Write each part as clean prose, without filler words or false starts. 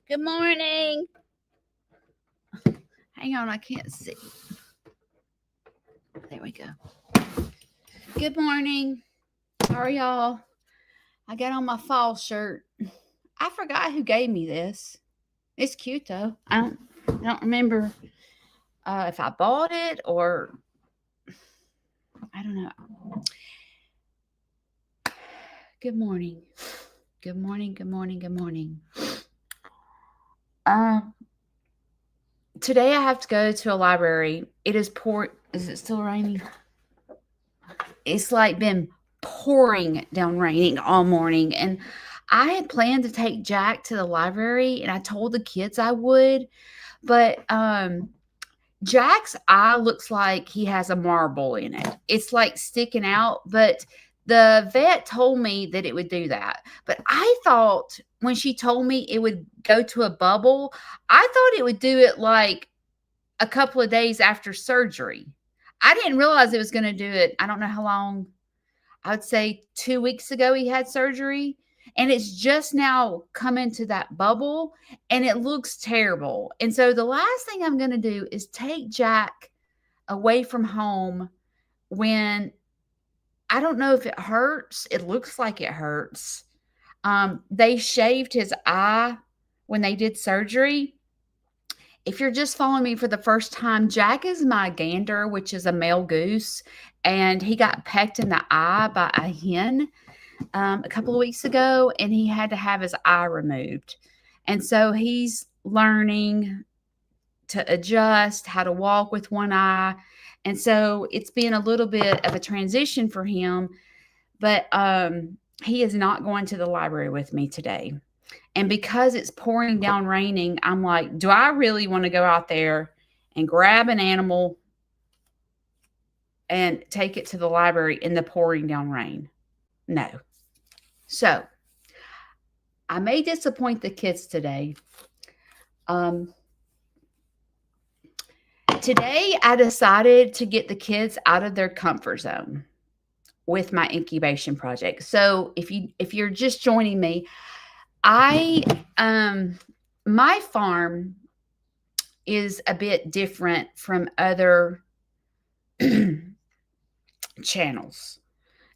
Good morning. Hang on, I can't see. There we go. Good morning. How are y'all? I got on my fall shirt. I forgot who gave me this. It's cute though. I don't remember if I bought it or I don't know. Good morning. Good morning. Good morning. Good morning. Today I have to go to a library. It is Is it still raining? It's like been pouring down raining all morning, and I had planned to take Jack to the library, and I told the kids I would, but Jack's eye looks like he has a marble in it. It's like sticking out, but the vet told me that it would do that. But I thought when she told me it would go to a bubble, I thought it would do it like a couple of days after surgery. I didn't realize it was going to do it. I don't know how long. I would say 2 weeks ago he had surgery, and it's just now come into that bubble, and it looks terrible. And so the last thing I'm going to do is take Jack away from home when I don't know if it hurts. It looks like it hurts. They shaved his eye when they did surgery. If you're just following me for the first time, Jack is my gander, which is a male goose, and he got pecked in the eye by a hen a couple of weeks ago, and he had to have his eye removed. And so he's learning to adjust, how to walk with one eye. And so it's been a little bit of a transition for him, but he is not going to the library with me today. And because it's pouring down raining, I'm like, do I really want to go out there and grab an animal and take it to the library in the pouring down rain? No. So I may disappoint the kids today. Today I decided to get the kids out of their comfort zone with my incubation project. So if you're just joining me, I my farm is a bit different from other channels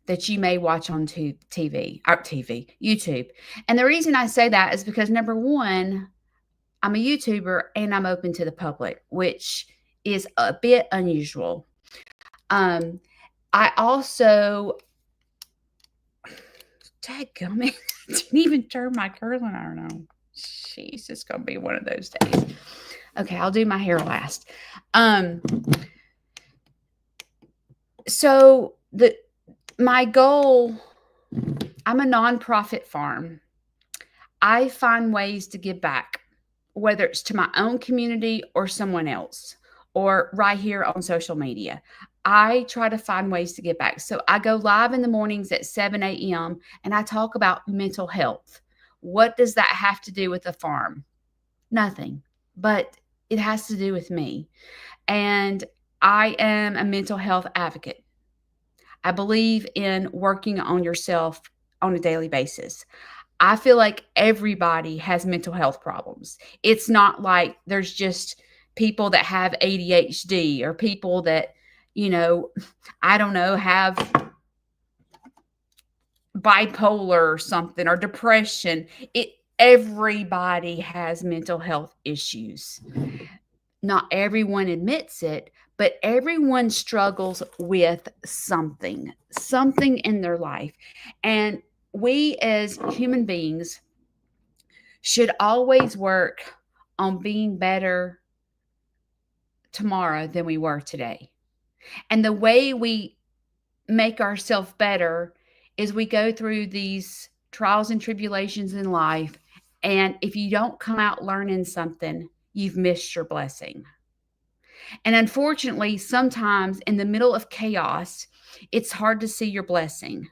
that you may watch on YouTube. And the reason I say that is because number one, I'm a YouTuber and I'm open to the public, which is a bit unusual. I also, dadgummit, didn't even turn my curling iron on. Jeez, it's gonna be one of those days. Okay, I'll do my hair last. So my goal, I'm a nonprofit farm. I find ways to give back, whether it's to my own community or someone else, or right here on social media. I try to find ways to give back. So I go live in the mornings at 7 a.m. and I talk about mental health. What does that have to do with the farm? Nothing, but it has to do with me. And I am a mental health advocate. I believe in working on yourself on a daily basis. I feel like everybody has mental health problems. It's not like there's just people that have ADHD or people that, I don't know, have bipolar or something or depression. Everybody has mental health issues. Not everyone admits it, but everyone struggles with something in their life. And we as human beings should always work on being better tomorrow than we were today. And the way we make ourselves better is we go through these trials and tribulations in life. And if you don't come out learning something, you've missed your blessing. And unfortunately, sometimes in the middle of chaos, it's hard to see your blessing.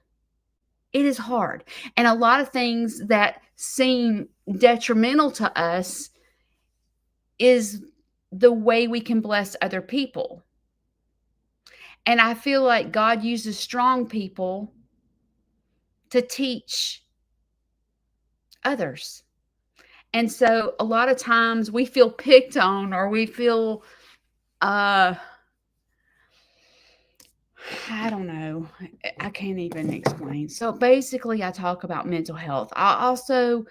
It is hard. And a lot of things that seem detrimental to us is the way we can bless other people. And I feel like God uses strong people to teach others. And so a lot of times we feel picked on, or we feel, I don't know. I can't even explain. So basically, I talk about mental health. I also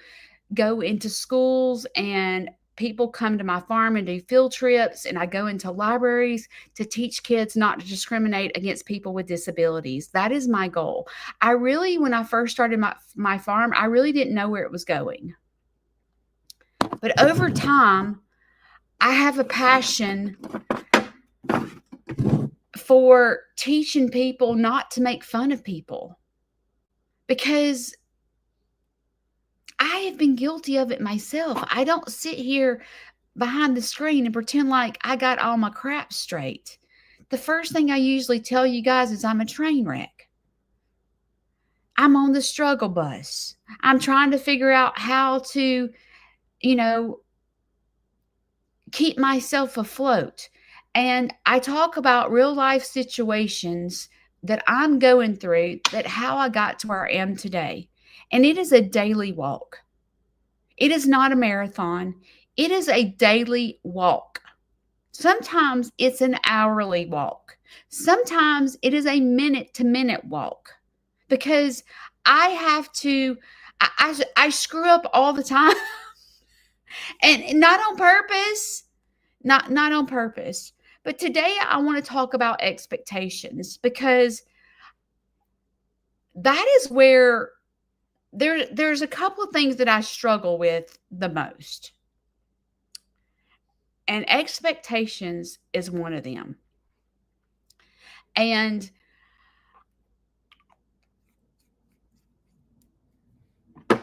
go into schools, and people come to my farm and do field trips, and I go into libraries to teach kids not to discriminate against people with disabilities. That is my goal. I really, when I first started my farm, I really didn't know where it was going. But over time, I have a passion for teaching people not to make fun of people, because I have been guilty of it myself. I don't sit here behind the screen and pretend like I got all my crap straight. The first thing I usually tell you guys is I'm a train wreck. I'm on the struggle bus. I'm trying to figure out how to, you know, keep myself afloat. And I talk about real life situations that I'm going through, that how I got to where I am today. And it is a daily walk. It is not a marathon. It is a daily walk. Sometimes it's an hourly walk. Sometimes it is a minute to minute walk, because I have to, I screw up all the time, and not on purpose, not on purpose. But today I want to talk about expectations, because that is where there's a couple of things that I struggle with the most. And expectations is one of them. And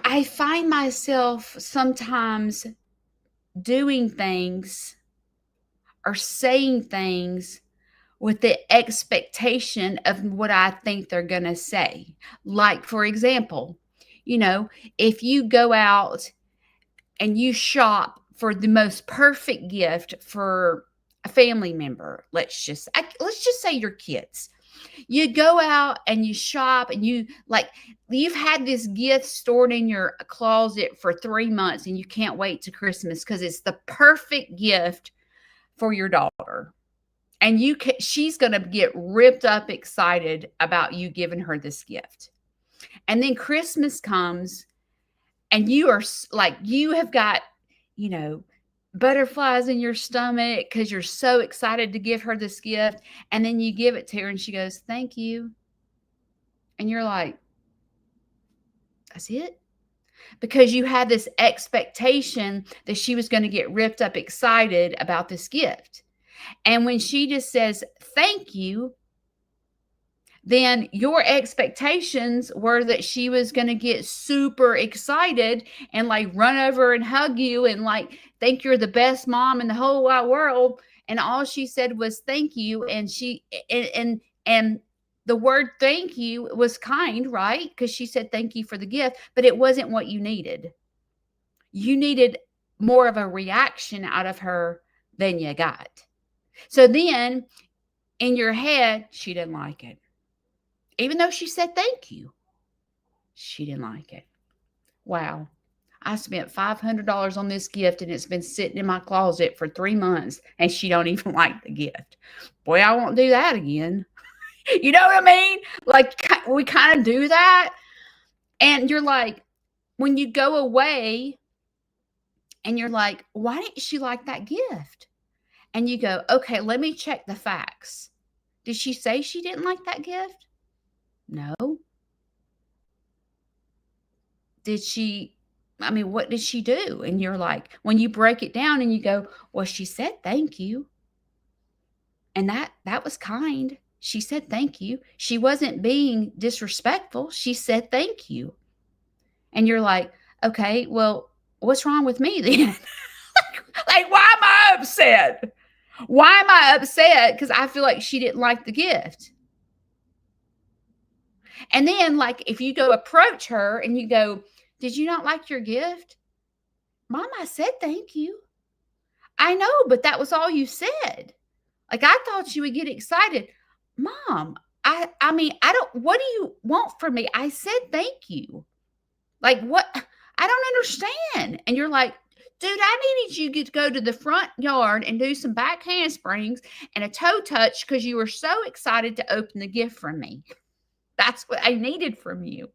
I find myself sometimes doing things or saying things with the expectation of what I think they're going to say. Like, for example, if you go out and you shop for the most perfect gift for a family member, let's just say your kids. You go out and you shop, and you've had this gift stored in your closet for 3 months, and you can't wait to Christmas because it's the perfect gift for your daughter. And she's going to get ripped up excited about you giving her this gift. And then Christmas comes, and you are like, you have got, butterflies in your stomach because you're so excited to give her this gift. And then you give it to her and she goes, "Thank you." And you're like, that's it? Because you had this expectation that she was going to get ripped up excited about this gift. And when she just says, "Thank you," then your expectations were that she was going to get super excited and run over and hug you and think you're the best mom in the whole wide world. And all she said was "thank you." And and the word "thank you" was kind, right? Because she said "thank you" for the gift, but it wasn't what you needed. You needed more of a reaction out of her than you got. So then in your head, she didn't like it. Even though she said "thank you," she didn't like it. Wow. I spent $500 on this gift, and it's been sitting in my closet for 3 months, and she don't even like the gift. Boy, I won't do that again. You know what I mean? We kind of do that. And you're like, when you go away and you're like, why didn't she like that gift? And you go, okay, let me check the facts. Did she say she didn't like that gift? No. What did she do? And you're like, when you break it down and you go, well, she said "thank you." And that was kind. She said "thank you." She wasn't being disrespectful. She said "thank you." And you're like, okay, well, what's wrong with me then? Why am I upset? Why am I upset? Because I feel like she didn't like the gift. And then, if you go approach her and you go, "Did you not like your gift?" "Mom, I said "thank you." "I know, but that was all you said. I thought you would get excited." "Mom, I don't, what do you want from me? I said "thank you." What? I don't understand." And you're like, Dude, I needed you to go to the front yard and do some back handsprings and a toe touch because you were so excited to open the gift from me. That's what I needed from you.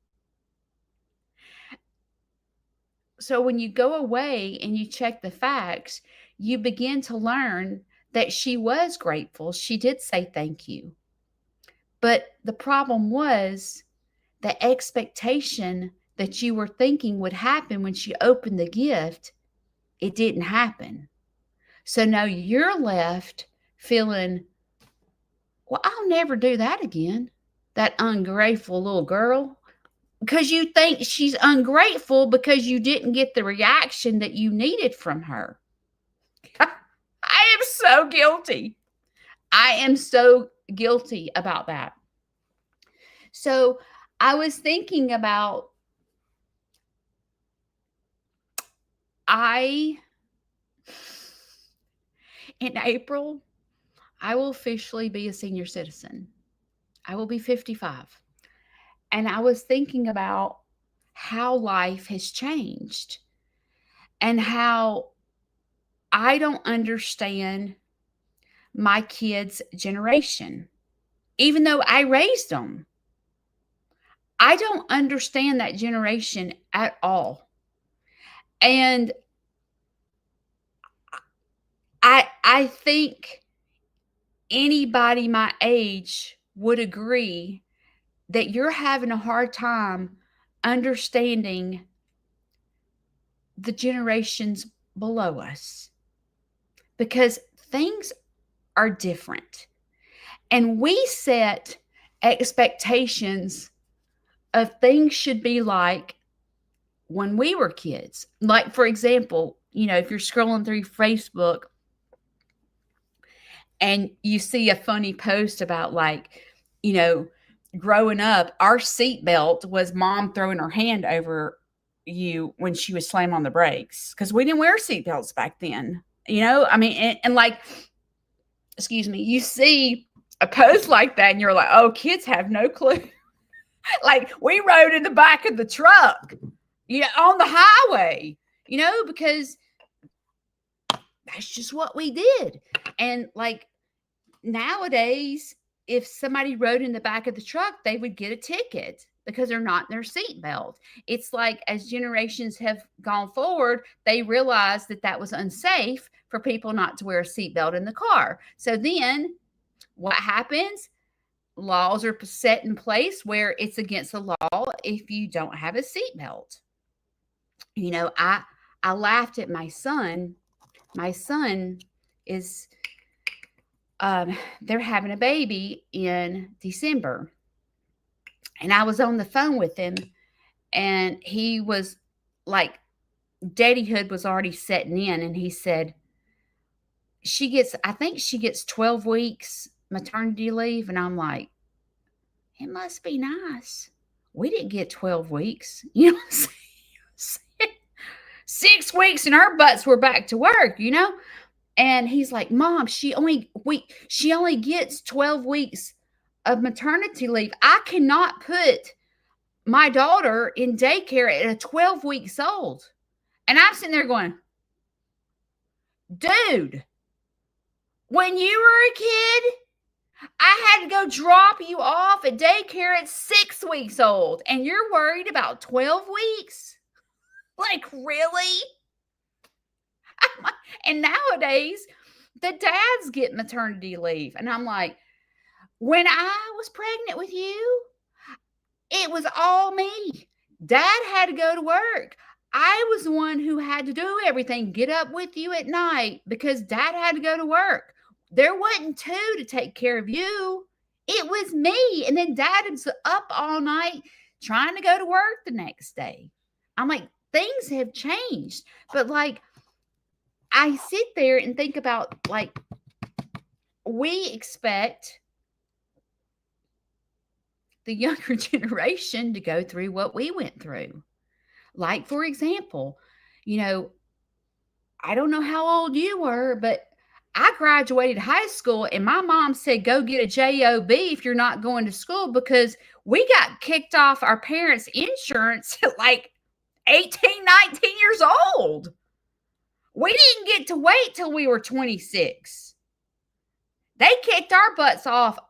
So when you go away and you check the facts, you begin to learn that she was grateful. She did say thank you. But the problem was the expectation that you were thinking would happen when she opened the gift, it didn't happen. So now you're left feeling, well, I'll never do that again. That ungrateful little girl. Because you think she's ungrateful because you didn't get the reaction that you needed from her. I am so guilty. I am so guilty about that. So I was thinking about, in April, I will officially be a senior citizen. I will be 55. And I was thinking about how life has changed and how I don't understand my kids' generation, even though I raised them. I don't understand that generation at all. And I think anybody my age would agree that you're having a hard time understanding the generations below us because things are different. And we set expectations of things should be like when we were kids. Like, for example, if you're scrolling through Facebook and you see a funny post about growing up, our seatbelt was mom throwing her hand over you when she was slamming on the brakes because we didn't wear seatbelts back then. Excuse me, you see a post like that and you're like, oh, kids have no clue. Like we rode in the back of the truck, on the highway, because that's just what we did. And like nowadays, if somebody rode in the back of the truck, they would get a ticket because they're not in their seatbelt. It's like as generations have gone forward, they realized that was unsafe for people not to wear a seatbelt in the car. So then what happens? Laws are set in place where it's against the law if you don't have a seatbelt. I laughed at my son. My son is they're having a baby in December. And I was on the phone with him and he was like, daddyhood was already setting in. And he said, I think she gets 12 weeks maternity leave. And I'm like, it must be nice. We didn't get 12 weeks. You know what I'm saying? 6 weeks and our butts were back to work, And he's like, Mom, she only gets 12 weeks of maternity leave. I cannot put my daughter in daycare at 12 weeks old. And I'm sitting there going, dude, when you were a kid, I had to go drop you off at daycare at 6 weeks old. And you're worried about 12 weeks? Like, really? And nowadays, the dads get maternity leave. And I'm like, when I was pregnant with you, it was all me. Dad had to go to work. I was the one who had to do everything, get up with you at night because dad had to go to work. There wasn't two to take care of you. It was me. And then dad was up all night trying to go to work the next day. I'm like, things have changed. But like, I sit there and think about like, we expect the younger generation to go through what we went through. Like, for example, I don't know how old you were, but I graduated high school and my mom said, go get a job if you're not going to school because we got kicked off our parents' insurance at like 18, 19 years old. We didn't get to wait till we were 26. They kicked our butts off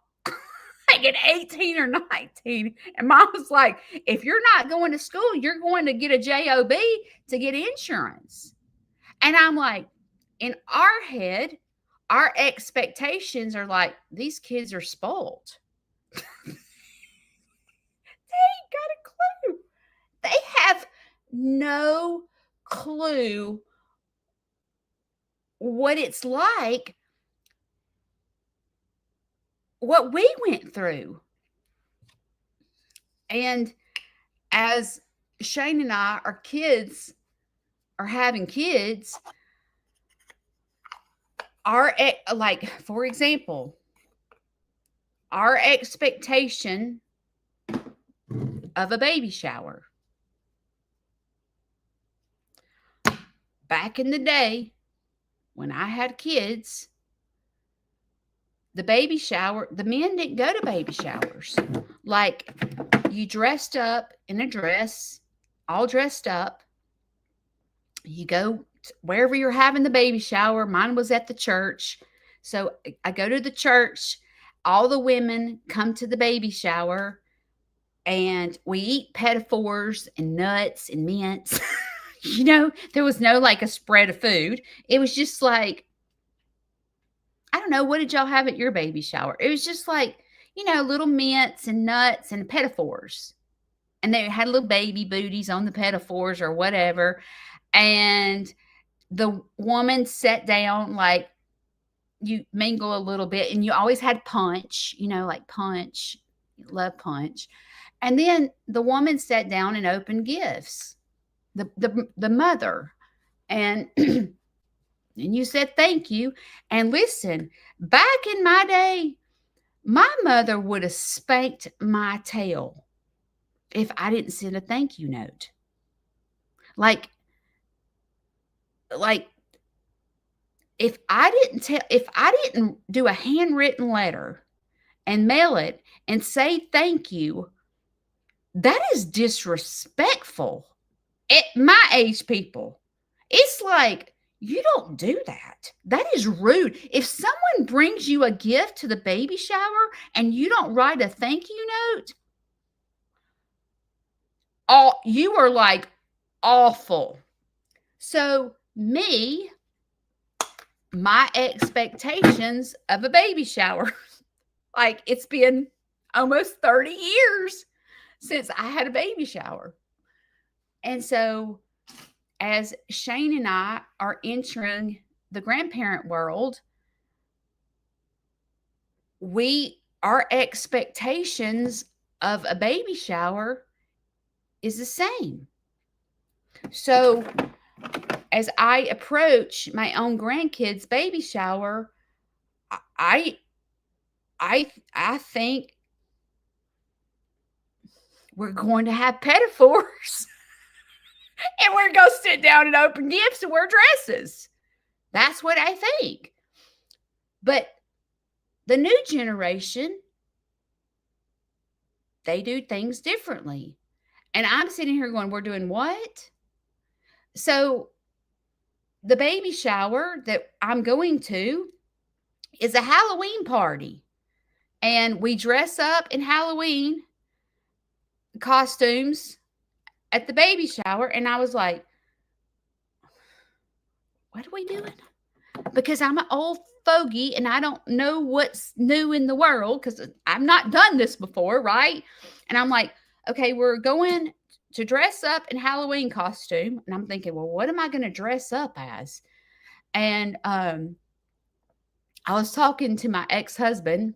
like at 18 or 19. And mom was like, if you're not going to school, you're going to get a job to get insurance. And I'm like, in our head, our expectations are like, these kids are spoiled. They ain't got a clue. They have no clue what it's like, what we went through. And as Shane and I, our kids are having kids, like, for example, our expectation of a baby shower. Back in the day, when I had kids, the baby shower, the men didn't go to baby showers. Like, you dressed up in a dress, all dressed up. You go wherever you're having the baby shower. Mine was at the church. So I go to the church. All the women come to the baby shower, and we eat pettifours and nuts and mints. There was no like a spread of food. It was just like, I don't know, what did y'all have at your baby shower? It was just like, little mints and nuts and pettifours. And they had little baby booties on the pettifours or whatever. And the woman sat down, like, you mingle a little bit, and you always had punch, like punch. Love punch. And then the woman sat down and opened gifts. The mother. And and you said thank you. And listen, back in my day, my mother would have spanked my tail if I didn't send a thank you note. Like if I didn't do a handwritten letter and mail it and say thank you, that is disrespectful. At my age, people, it's like, you don't do that. That is rude. If someone brings you a gift to the baby shower and you don't write a thank you note, you are like awful. So my expectations of a baby shower, like, it's been almost 30 years since I had a baby shower. And so as Shane and I are entering the grandparent world, our expectations of a baby shower is the same. So as I approach my own grandkids' baby shower, I think we're going to have pettifours. And we're going to sit down and open gifts and wear dresses. That's what I think. But the new generation, they do things differently. And I'm sitting here going, we're doing what? So the baby shower that I'm going to is a Halloween party. And we dress up in Halloween costumes at the baby shower. And I was like, what are we doing? Because I'm an old fogey and I don't know what's new in the world because I've not done this before, right? And I'm like, okay, we're going to dress up in Halloween costume. And I'm thinking, well, what am I going to dress up as? And I was talking to my ex-husband.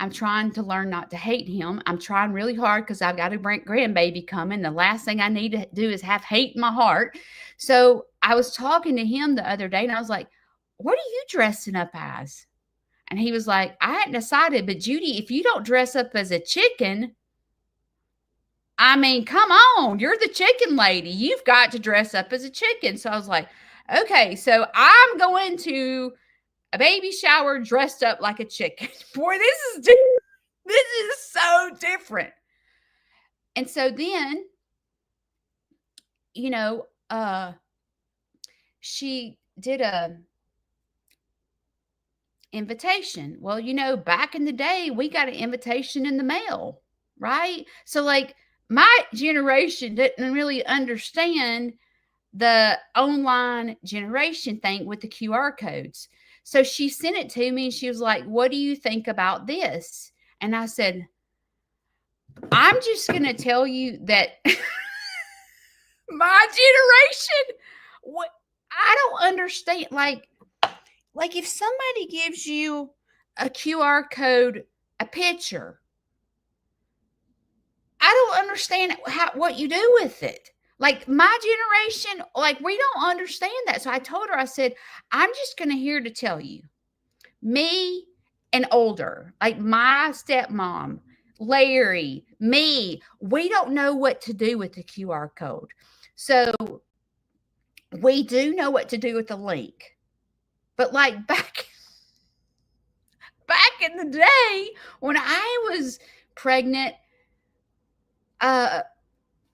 I'm trying to learn not to hate him. I'm trying really hard because I've got a grandbaby coming. The last thing I need to do is have hate in my heart. So I was talking to him the other day and I was like, what are you dressing up as? And he was like, I hadn't decided, but Judy, if you don't dress up as a chicken, I mean, come on, you're the chicken lady. You've got to dress up as a chicken. So I was like, okay, so I'm going to a baby shower dressed up like a chicken. Boy, this is so different. And so then, she did a invitation. Well, back in the day, we got an invitation in the mail, right? So, like, my generation didn't really understand the online generation thing with the QR codes. So she sent it to me and she was like, "What do you think about this?" And I said, "I'm just going to tell you that my generation, what I don't understand, like if somebody gives you a QR code, a picture, I don't understand what you do with it. Like my generation, like we don't understand that. So I told her, I said, I'm just going to here to tell you, me and older, like my stepmom, Larry, me, we don't know what to do with the QR code. So we do know what to do with the link. But like back in the day when I was pregnant, uh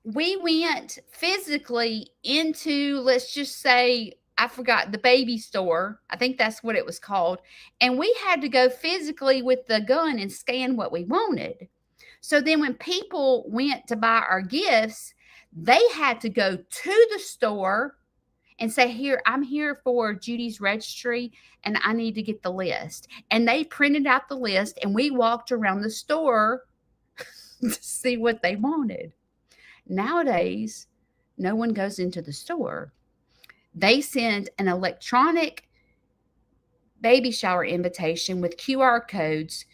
we went physically into, let's just say, I forgot, the baby store. I think that's what it was called. And we had to go physically with the gun and scan what we wanted. So then when people went to buy our gifts, they had to go to the store and say, "Here, I'm here for Judy's registry and I need to get the list." And they printed out the list and we walked around the store to see what they wanted. Nowadays, no one goes into the store. They send an electronic baby shower invitation with QR codes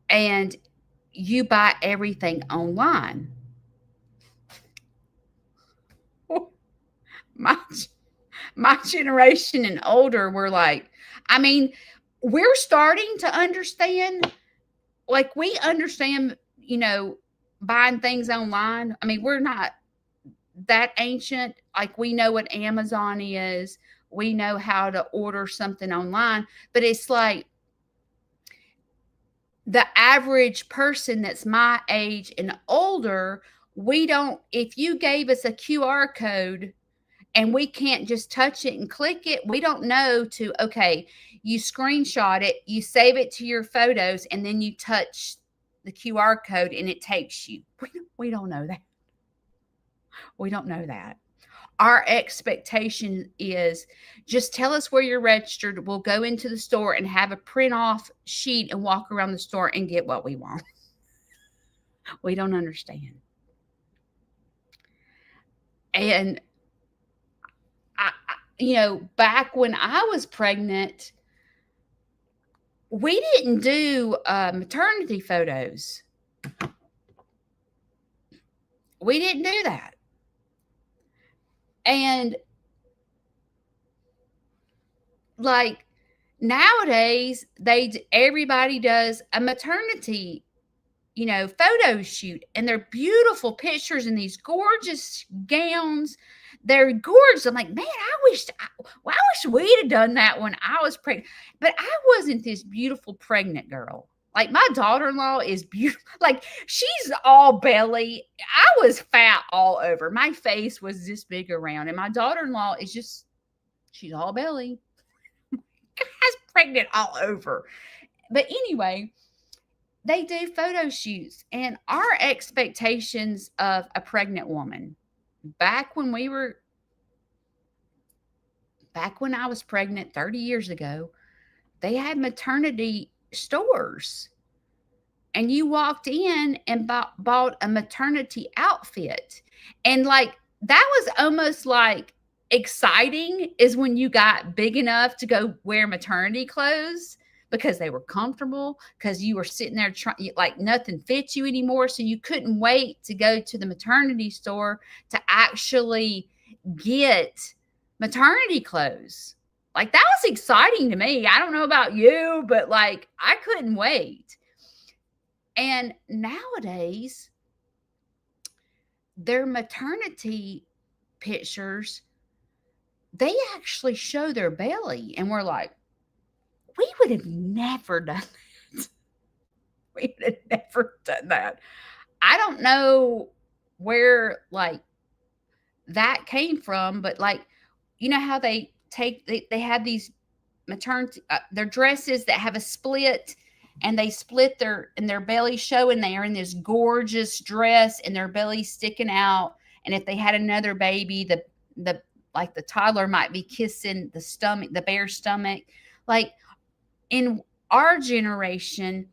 and you buy everything online. My my generation and older were like, I mean, we're starting to understand, like we understand, buying things online. I mean, we're not that ancient. Like we know what Amazon is. We know how to order something online, but it's like the average person that's my age and older, we don't, if you gave us a QR code and we can't just touch it and click it, we don't know to, okay, you screenshot it, you save it to your photos, and then you touch the QR code and it takes you. We don't know that. We don't know that. Our expectation is just tell us where you're registered. We'll go into the store and have a print off sheet and walk around the store and get what we want. We don't understand. And back when I was pregnant, we didn't do maternity photos. We didn't do that. And like nowadays, everybody does a maternity photo shoot, and they're beautiful pictures in these gorgeous gowns. They're gorgeous. I'm like, man, I wish we'd have done that when I was pregnant. But I wasn't this beautiful pregnant girl. Like my daughter-in-law is beautiful. Like she's all belly. I was fat all over. My face was this big around, and my daughter-in-law is she's all belly. Guy's pregnant all over. But anyway, they do photo shoots, and our expectations of a pregnant woman back when I was pregnant 30 years ago, they had maternity stores, and you walked in and bought a maternity outfit. And like that was almost like exciting is when you got big enough to go wear maternity clothes because they were comfortable, because you were sitting there trying, like nothing fits you anymore. So you couldn't wait to go to the maternity store to actually get maternity clothes. Like that was exciting to me. I don't know about you, but like I couldn't wait. And nowadays, their maternity pictures, they actually show their belly. And we're like, we would have never done that. We would have never done that. I don't know where like that came from, but like, you know how they they have these maternity their dresses that have a split, and they split their belly show, and they are in this gorgeous dress and their belly sticking out. And if they had another baby, the like the toddler might be kissing the stomach, the bare stomach. Like in our generation,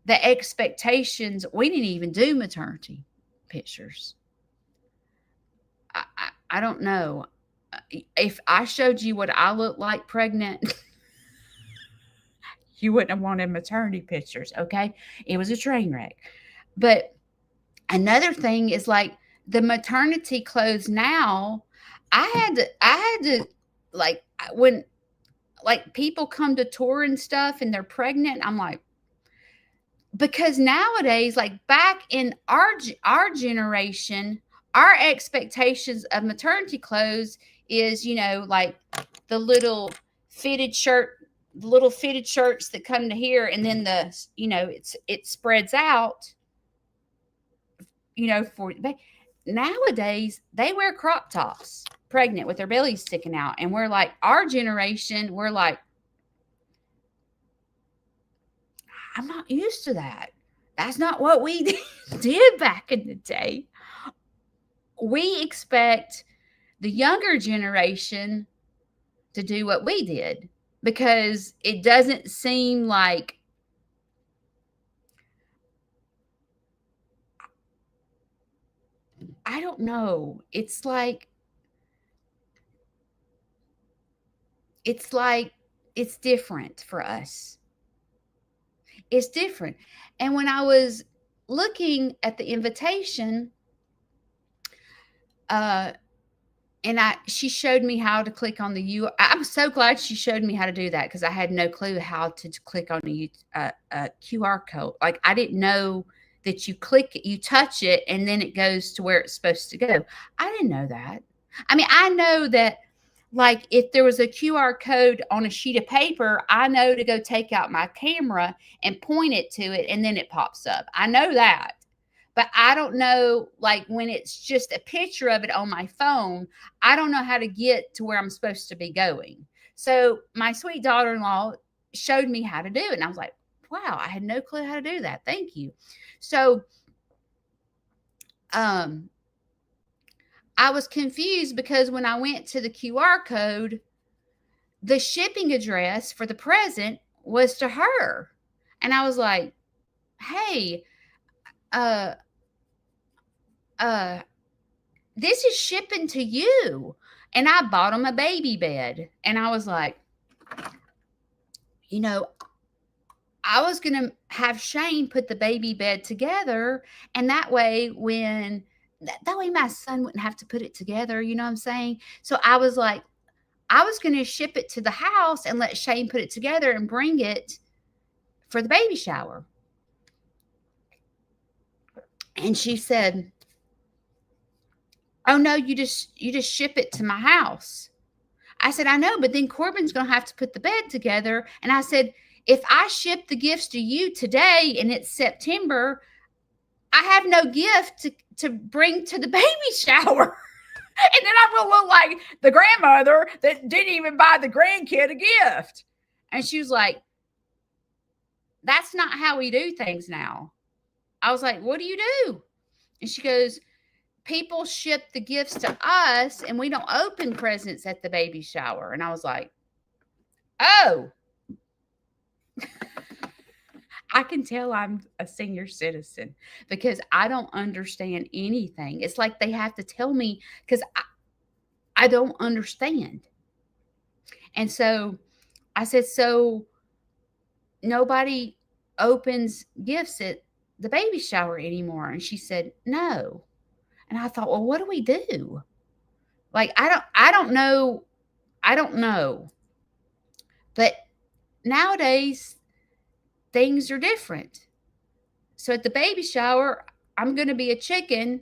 the expectations, we didn't even do maternity pictures. I don't know. If I showed you what I look like pregnant, you wouldn't have wanted maternity pictures, okay? It was a train wreck. But another thing is like the maternity clothes now, I had to like when like people come to tour and stuff and they're pregnant, I'm like, because nowadays, like back in our generation, our expectations of maternity clothes is, like the fitted shirt little fitted shirts that come to here, and then it spreads out, for nowadays they wear crop tops pregnant with their bellies sticking out, and we're like, our generation, we're like, I'm not used to that. That's not what we did back in the day. We expect the younger generation to do what we did because it doesn't seem like, I don't know. It's like it's different for us. It's different. And when I was looking at the invitation, and she showed me how to click on the U. I'm so glad she showed me how to do that because I had no clue how to click on a QR code. Like I didn't know that you click it, you touch it, and then it goes to where it's supposed to go. I didn't know that. I mean, I know that, like, if there was a QR code on a sheet of paper, I know to go take out my camera and point it to it, and then it pops up. I know that. But I don't know, like, when it's just a picture of it on my phone, I don't know how to get to where I'm supposed to be going. So my sweet daughter-in-law showed me how to do it. And I was like, wow, I had no clue how to do that. Thank you. So I was confused because when I went to the QR code, the shipping address for the present was to her. And I was like, hey, this is shipping to you. And I bought them a baby bed. And I was like, I was going to have Shane put the baby bed together. And that way my son wouldn't have to put it together. You know what I'm saying? So I was like, I was going to ship it to the house and let Shane put it together and bring it for the baby shower. And she said, oh no, you just ship it to my house. I said, I know, but then Corbin's going to have to put the bed together. And I said, if I ship the gifts to you today and it's September, I have no gift to bring to the baby shower. And then I'm going to look like the grandmother that didn't even buy the grandkid a gift. And she was like, that's not how we do things now. I was like, what do you do? And she goes, people ship the gifts to us and we don't open presents at the baby shower. And I was like, oh, I can tell I'm a senior citizen because I don't understand anything. It's like they have to tell me because I don't understand. And so I said, so nobody opens gifts at the baby shower anymore? And she said, no. And I thought, well, what do we do? Like, I don't know. But nowadays, things are different. So at the baby shower, I'm going to be a chicken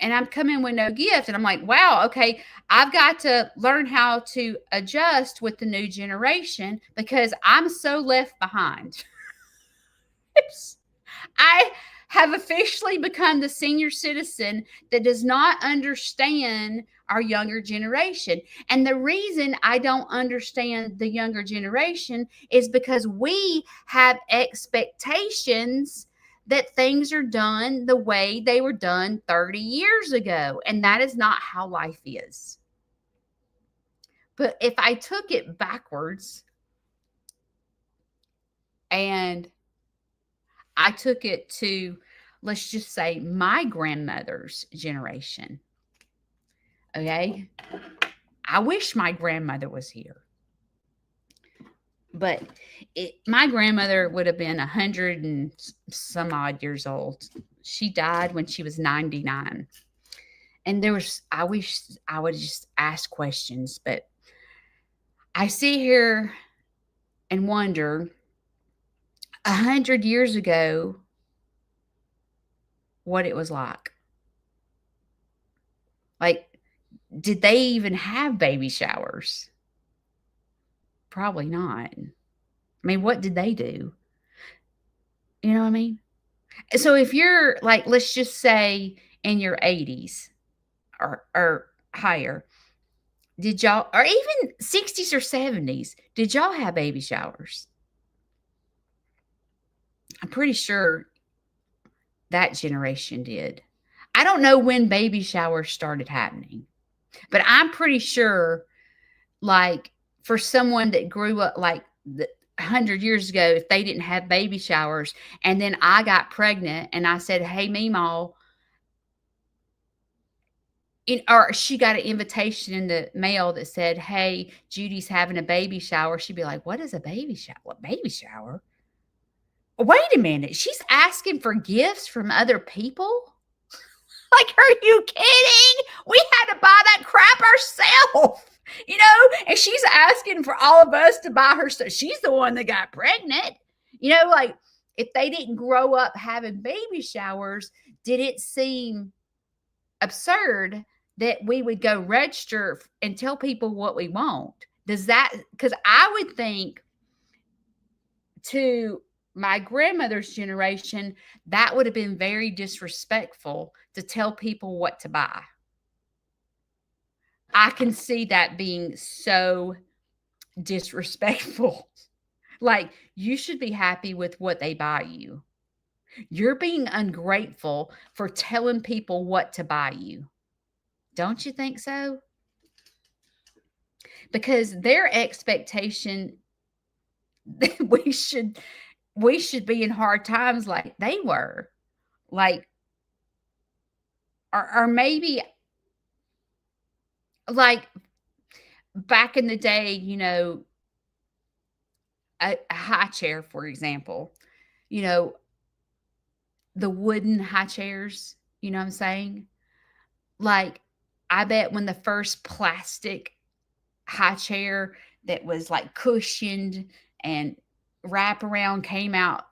and I'm coming with no gift. And I'm like, wow, okay, I've got to learn how to adjust with the new generation because I'm so left behind. I have officially become the senior citizen that does not understand our younger generation. And the reason I don't understand the younger generation is because we have expectations that things are done the way they were done 30 years ago. And that is not how life is. But if I took it backwards and I took it to, let's just say, my grandmother's generation, okay? I wish my grandmother was here. But my grandmother would have been 100 and some odd years old. She died when she was 99. And I wish I would just ask questions, but I sit here and wonder 100 years ago what it was like. Like, did they even have baby showers? Probably not. I mean, what did they do? You know what I mean? So if you're like, let's just say in your 80s or higher, did y'all, or even 60s or 70s, did y'all have baby showers? I'm pretty sure that generation did. I don't know when baby showers started happening, but I'm pretty sure, like, for someone that grew up like 100 years ago, if they didn't have baby showers, and then I got pregnant and I said, "Hey, Meemaw," or she got an invitation in the mail that said, "Hey, Judy's having a baby shower," she'd be like, "What is a baby shower? What baby shower? Wait a minute. She's asking for gifts from other people? Like, are you kidding? We had to buy that crap ourselves." And she's asking for all of us to buy her stuff. She's the one that got pregnant. Like, if they didn't grow up having baby showers, did it seem absurd that we would go register and tell people what we want? Because I would think, to my grandmother's generation, that would have been very disrespectful to tell people what to buy. I can see that being so disrespectful. Like, you should be happy with what they buy you. You're being ungrateful for telling people what to buy you. Don't you think so? Because their expectation that we should be in hard times like they were. Like, or maybe like back in the day, a high chair, for example, you know, the wooden high chairs, you know what I'm saying? Like, I bet when the first plastic high chair that was like cushioned and wraparound came out,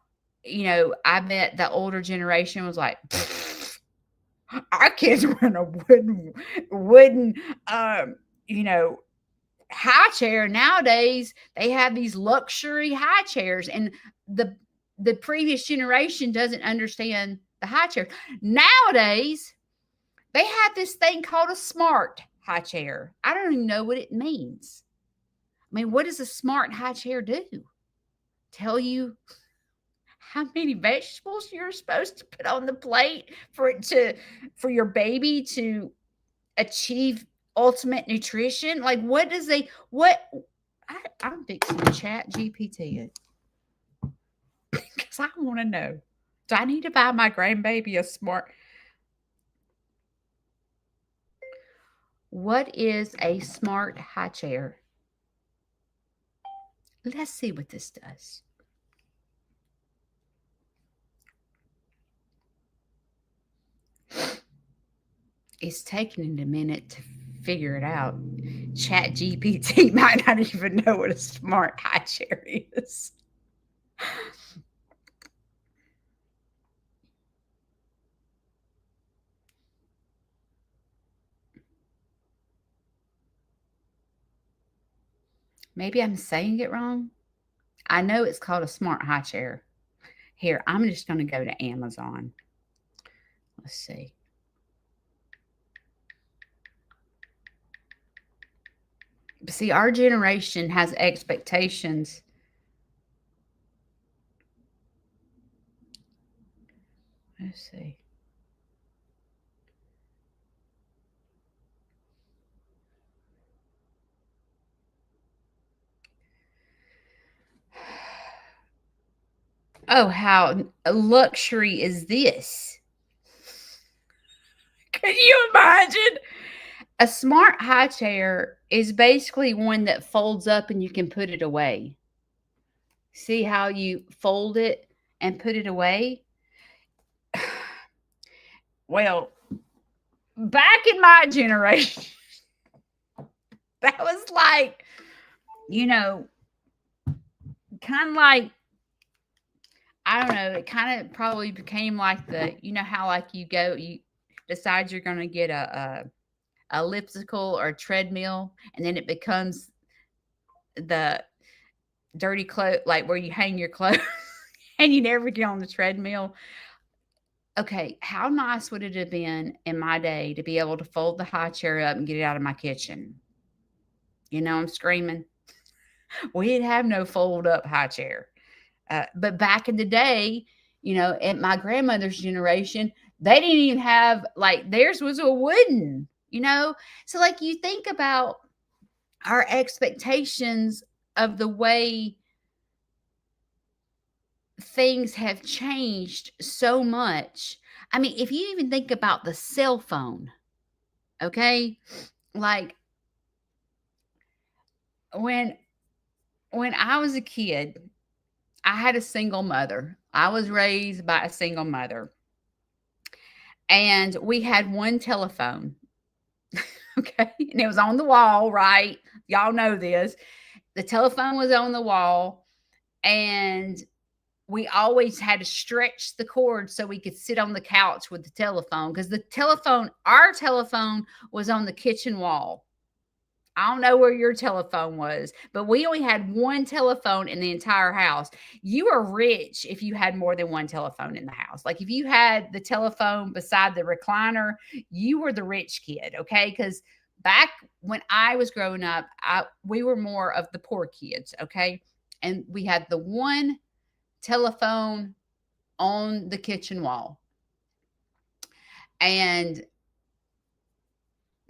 I bet the older generation was like, our kids were in a wooden, you know, high chair. Nowadays they have these luxury high chairs, and the previous generation doesn't understand the high chair. Nowadays they have this thing called a smart high chair. I don't even know what it means. I mean, what does a smart high chair do? Tell you how many vegetables you're supposed to put on the plate for your baby to achieve ultimate nutrition? Like, what does I'm fixing to chat GPT it because I want to know. Do I need to buy my grandbaby a smart? What is a smart high chair? Let's see what this does. It's taking it a minute to figure it out. Chat GPT might not even know what a smart high chair is. Maybe I'm saying it wrong. I know it's called a smart high chair. Here, I'm just going to go to Amazon. Let's see. See, our generation has expectations. Let's see. Oh, how luxury is this? Can you imagine? A smart high chair is basically one that folds up and you can put it away. See how you fold it and put it away? Well, back in my generation, that was like, you know, kind of like, I don't know, it kind of probably became like how like you decide you're going to get a elliptical or a treadmill, and then it becomes the dirty clothes, like where you hang your clothes and you never get on the treadmill. Okay, how nice would it have been in my day to be able to fold the high chair up and get it out of my kitchen? I'm screaming. We didn't have no fold up high chair. But back in the day, at my grandmother's generation, they didn't even have, like, theirs was a wooden. So, like, you think about our expectations of the way things have changed so much. I mean, if you even think about the cell phone, okay? Like when when I was a kid, I had a single mother. I was raised by a single mother. And we had one telephone. Okay? And it was on the wall, right? Y'all know this. The telephone was on the wall, and we always had to stretch the cord so we could sit on the couch with the telephone, because our telephone was on the kitchen wall. I don't know where your telephone was, but we only had one telephone in the entire house. You were rich if you had more than one telephone in the house. Like, if you had the telephone beside the recliner, you were the rich kid, okay? Because back when I was growing up, we were more of the poor kids, okay? And we had the one telephone on the kitchen wall. And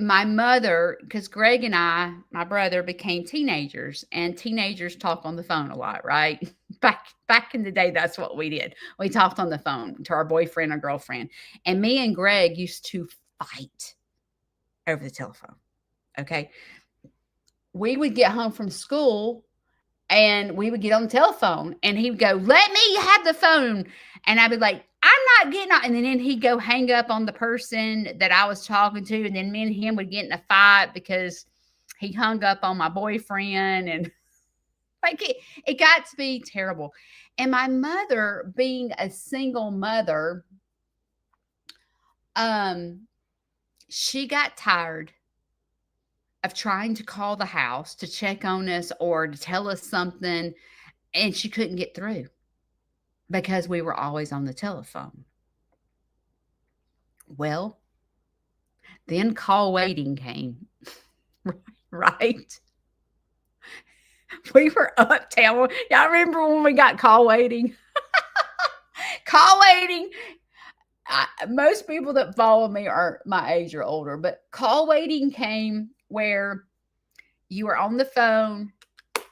my mother, because Greg and my brother, became teenagers, and teenagers talk on the phone a lot, right? Back in the day, that's what we did. We talked on the phone to our boyfriend or girlfriend. And me and Greg used to fight over the telephone. Okay. We would get home from school and we would get on the telephone, and he would go, "Let me have the phone." And I'd be like, "I'm not getting on." And then he'd go hang up on the person that I was talking to. And then me and him would get in a fight because he hung up on my boyfriend. And like, it got to be terrible. And my mother, being a single mother, she got tired of trying to call the house to check on us or to tell us something, and she couldn't get through because we were always on the telephone. Well, then call waiting came, right? We were uptown. Y'all remember when we got call waiting? Call waiting. Most people that follow me are my age or older, but call waiting came where you were on the phone,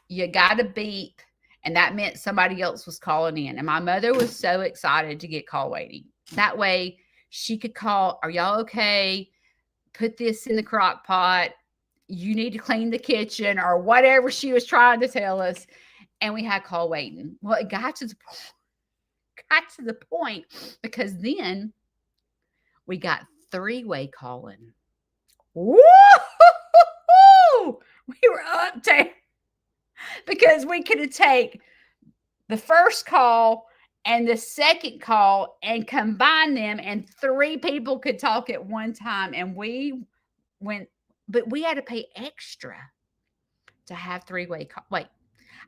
you got a beep, and that meant somebody else was calling in. And my mother was so excited to get call waiting. That way she could call, "Are y'all okay? Put this in the crock pot. You need to clean the kitchen," or whatever she was trying to tell us. And we had call waiting. Well, it got to the point because then we got three-way calling. Woo! We were up there because we could take the first call and the second call and combine them, and three people could talk at one time. And we went, but we had to pay extra to have three-way call. Wait,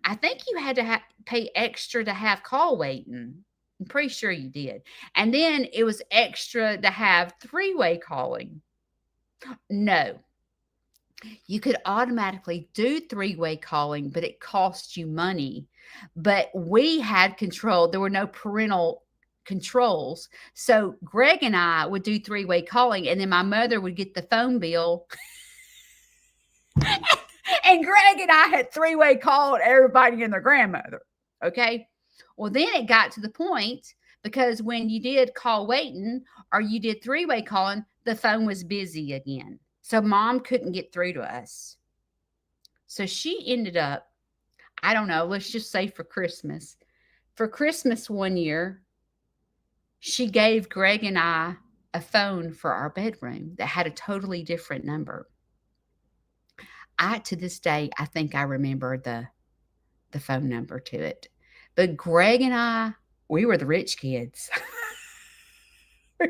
I think you had to pay extra to have call waiting. I'm pretty sure you did. And then it was extra to have three-way calling. No, you could automatically do three-way calling, but it cost you money. But we had control. There were no parental controls. So Greg and I would do three-way calling, and then my mother would get the phone bill. And Greg and I had three-way called everybody and their grandmother. Okay. Well, then it got to the point because when you did call waiting or you did three-way calling, the phone was busy again. So mom couldn't get through to us. So she ended up, I don't know, let's just say for Christmas. For Christmas one year, she gave Greg and I a phone for our bedroom that had a totally different number. To this day, I think I remember the phone number to it. But Greg and I, we were the rich kids. We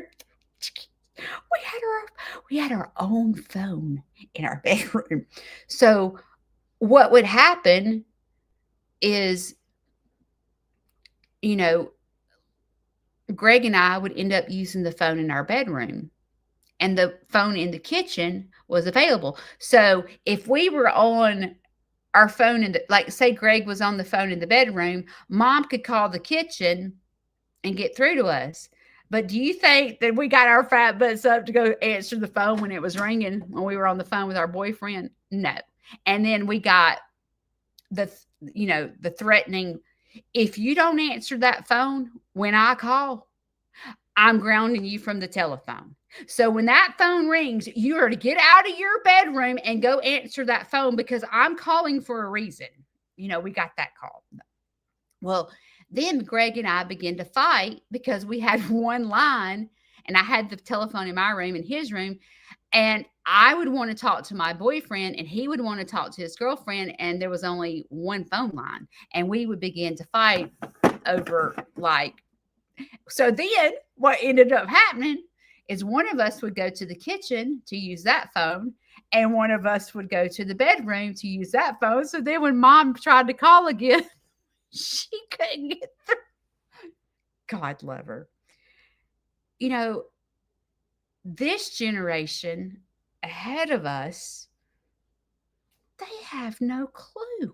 had our own phone in our bedroom. So what would happen is, you know, Greg and I would end up using the phone in our bedroom, and the phone in the kitchen was available. So if we were on our phone in the, like say Greg was on the phone in the bedroom, mom could call the kitchen and get through to us. But do you think that we got our fat butts up to go answer the phone when it was ringing when we were on the phone with our boyfriend? No. And then we got the threatening, if you don't answer that phone when I call, I'm grounding you from the telephone. So when that phone rings, you are to get out of your bedroom and go answer that phone because I'm calling for a reason. We got that call. Well, then Greg and I began to fight because we had one line and I had the telephone in my room and his room. And I would want to talk to my boyfriend and he would want to talk to his girlfriend. And there was only one phone line. And we would begin to fight over so then what ended up happening is one of us would go to the kitchen to use that phone and one of us would go to the bedroom to use that phone. So then when mom tried to call again, she couldn't get through. God love her. This generation ahead of us, they have no clue.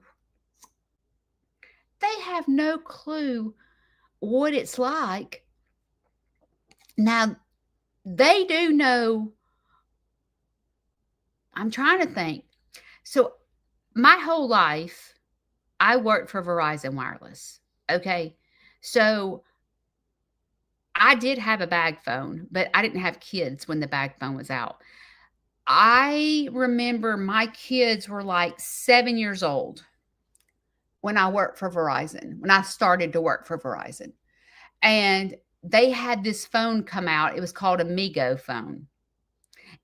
They have no clue what it's like. Now, they do know. I'm trying to think. So, my whole life, I worked for Verizon Wireless. Okay. So, I did have a bag phone, but I didn't have kids when the bag phone was out. I remember my kids were like 7 years old when I worked for Verizon, when I started to work for Verizon. And they had this phone come out. It was called a Migo phone.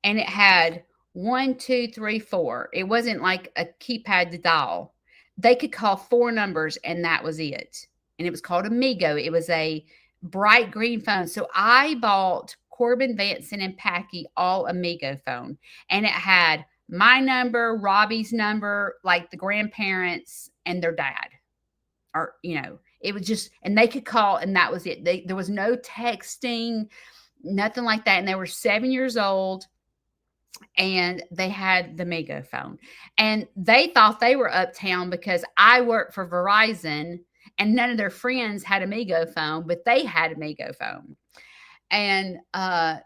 And it had 1, 2, 3, 4. It wasn't like a keypad to dial. They could call 4 numbers and that was it. And it was called a Migo. It was a bright green phone. So I bought Corbin, Vanson, and Packy all a Migo phone. And it had my number, Robbie's number, like the grandparents and their dad. Or, it was just, and they could call and that was it. There was no texting, nothing like that. And they were 7 years old and they had the Migo phone. And they thought they were uptown because I worked for Verizon and none of their friends had a Migo phone, but they had a Migo phone. And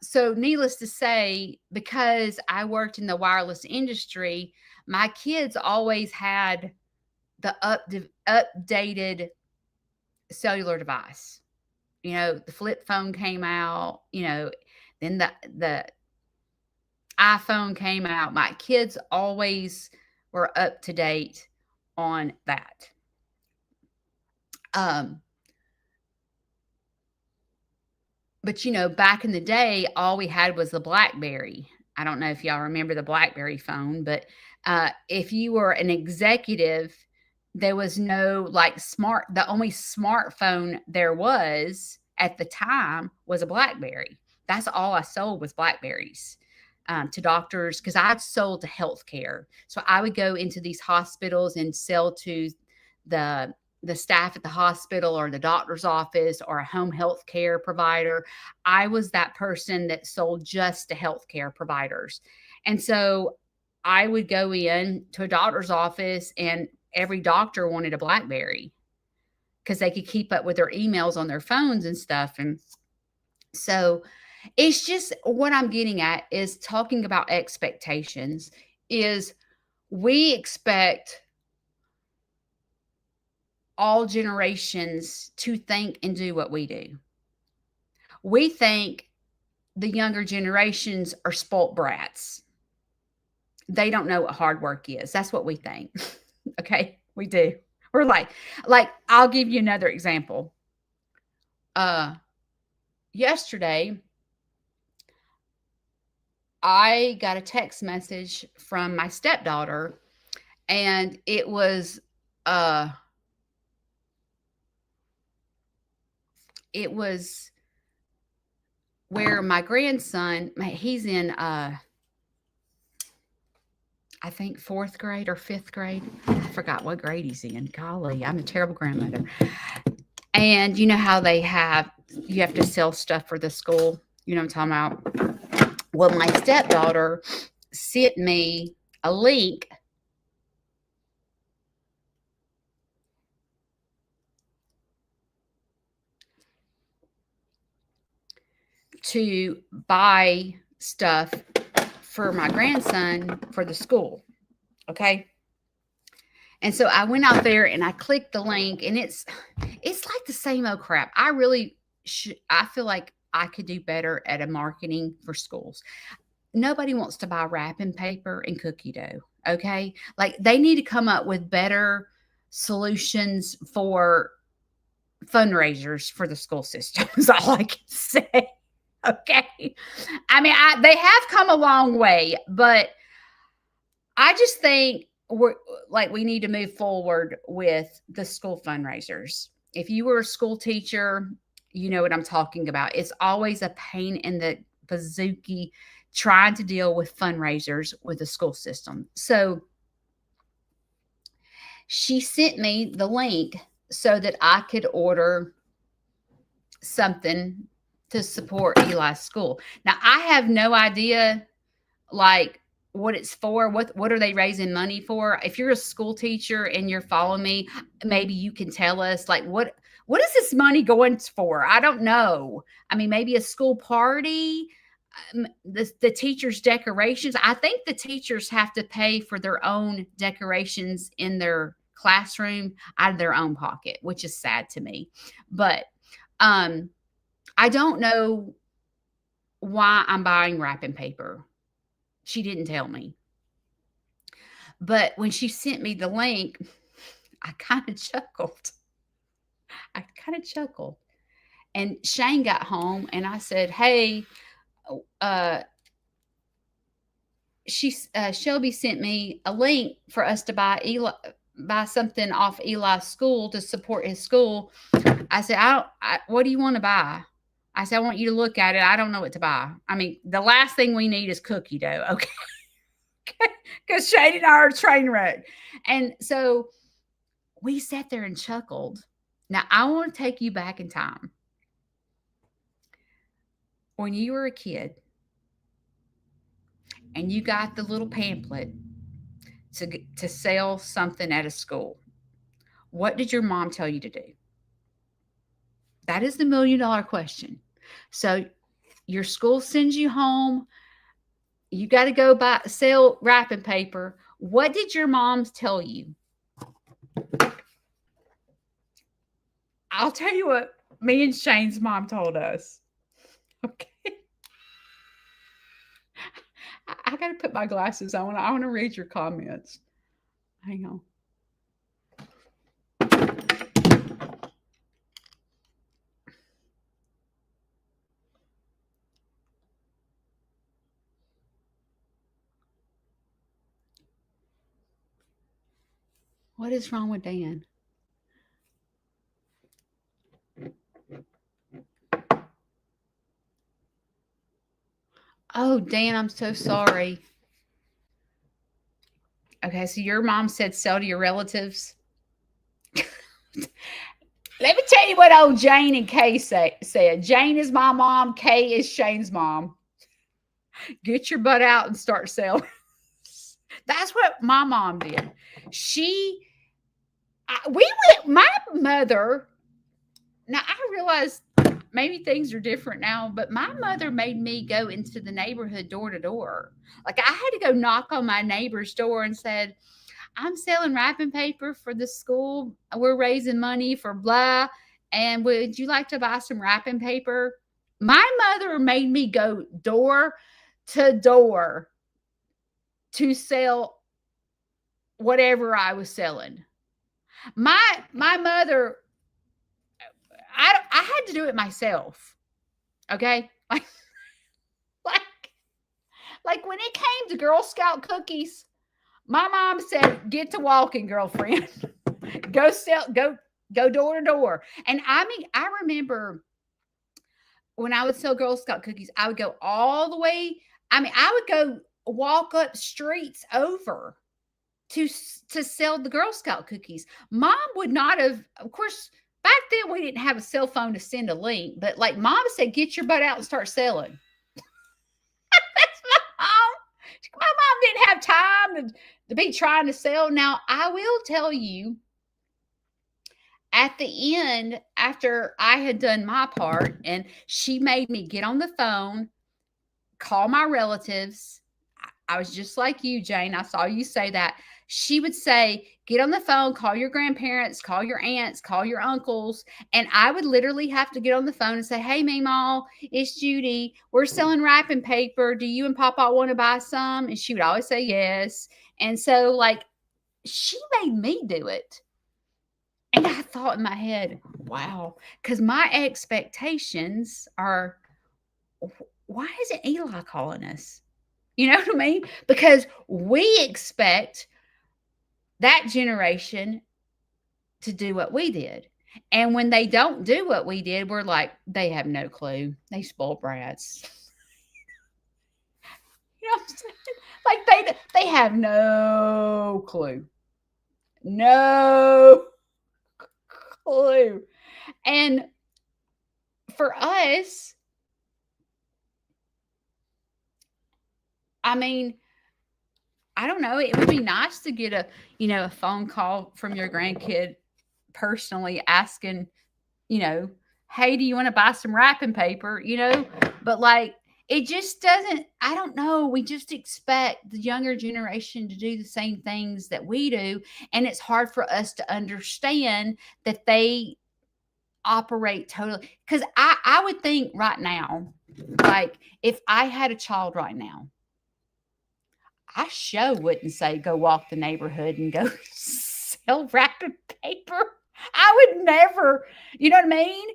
so needless to say, because I worked in the wireless industry, my kids always had the updated cellular device. The flip phone came out, then the iPhone came out. My kids always were up to date on that. But back in the day, all we had was the BlackBerry. I don't know if y'all remember the BlackBerry phone, but if you were an executive, there was no the only smartphone there was at the time was a BlackBerry. That's all I sold was BlackBerries to doctors because I sold to healthcare. So I would go into these hospitals and sell to the the staff at the hospital or the doctor's office or a home health care provider. I was that person that sold just to healthcare providers. And so I would go in to a doctor's office and every doctor wanted a BlackBerry because they could keep up with their emails on their phones and stuff. And so it's just what I'm getting at is talking about expectations is we expect all generations to think and do what we do. We think the younger generations are spoilt brats. They don't know what hard work is. That's what we think. Okay, we do. We're like I'll give you another example. Yesterday I got a text message from my stepdaughter and it was where my grandson, he's in I think 4th grade or 5th grade. I forgot what grade he's in. Golly, I'm a terrible grandmother. And you know how you have to sell stuff for the school? You know what I'm talking about? Well, my stepdaughter sent me a link to buy stuff for my grandson for the school. Okay. And so I went out there and I clicked the link and it's like the same old crap. I feel like I could do better at a marketing for schools. Nobody wants to buy wrapping paper and cookie dough. Okay. Like they need to come up with better solutions for fundraisers for the school system is all I can say. Okay. I mean, they have come a long way, but I just think we need to move forward with the school fundraisers. If you were a school teacher, you know what I'm talking about. It's always a pain in the bazooki trying to deal with fundraisers with the school system. So she sent me the link so that I could order something to support Eli's school. Now, I have no idea like what it's for. What are they raising money for? If you're a school teacher and you're following me, maybe you can tell us like what is this money going for? I don't know. I mean, maybe a school party, the teachers' decorations. I think the teachers have to pay for their own decorations in their classroom out of their own pocket, which is sad to me. But I don't know why I'm buying wrapping paper. She didn't tell me. But when she sent me the link, I kind of chuckled. And Shane got home and I said, "Hey, Shelby sent me a link for us to buy something off Eli's school to support his school." I said, "What do you want to buy?" I said, "I want you to look at it. I don't know what to buy." I mean, the last thing we need is cookie dough, okay? Because Shane and I are a train wreck. And so we sat there and chuckled. Now, I want to take you back in time. When you were a kid and you got the little pamphlet to sell something at a school, what did your mom tell you to do? That is the $1 million question. So your school sends you home. You got to go sell wrapping paper. What did your moms tell you? I'll tell you what me and Shane's mom told us. Okay. I got to put my glasses on. I want to read your comments. Hang on. What is wrong with Dan? Oh, Dan, I'm so sorry. Okay, so your mom said sell to your relatives. Let me tell you what old Jane and Kay said. Jane is my mom. Kay is Shane's mom. Get your butt out and start selling. That's what my mom did. We went, my mother, now I realize maybe things are different now, but my mother made me go into the neighborhood door to door. Like I had to go knock on my neighbor's door and said, I'm selling wrapping paper for the school. We're raising money for blah. And would you like to buy some wrapping paper? My mother made me go door to door to sell whatever I was selling. My mother, I had to do it myself. Okay? Like like when it came to Girl Scout cookies, my mom said, "Get to walking, girlfriend. Go sell go door to door." And I mean, I remember when I would sell Girl Scout cookies, I would go all the way. I mean, I would go walk up streets over to sell the Girl Scout cookies. Mom would not have, of course, back then we didn't have a cell phone to send a link, but like mom said, get your butt out and start selling. That's my mom. My mom didn't have time to be trying to sell. Now, I will tell you, at the end, after I had done my part, and she made me get on the phone, call my relatives. I was just like you, Jane. I saw you say that. She would say, get on the phone, call your grandparents, call your aunts, call your uncles. And I would literally have to get on the phone and say, hey, Meemaw, it's Judy. We're selling wrapping paper. Do you and Papa want to buy some? And she would always say yes. And so, like, she made me do it. And I thought in my head, wow, because my expectations are, why isn't Eli calling us? You know what I mean? Because we expect that generation to do what we did. And when they don't do what we did, we're like, they have no clue. They spoiled brats. You know what I'm saying? Like they have no clue. No clue. And for us, I mean, I don't know. It would be nice to get a phone call from your grandkid personally asking, hey, do you want to buy some wrapping paper? But like, it just doesn't, I don't know. We just expect the younger generation to do the same things that we do. And it's hard for us to understand that they operate totally. Because I would think right now, like, if I had a child right now, I sure wouldn't say go walk the neighborhood and go sell wrapping paper. I would never, you know what I mean?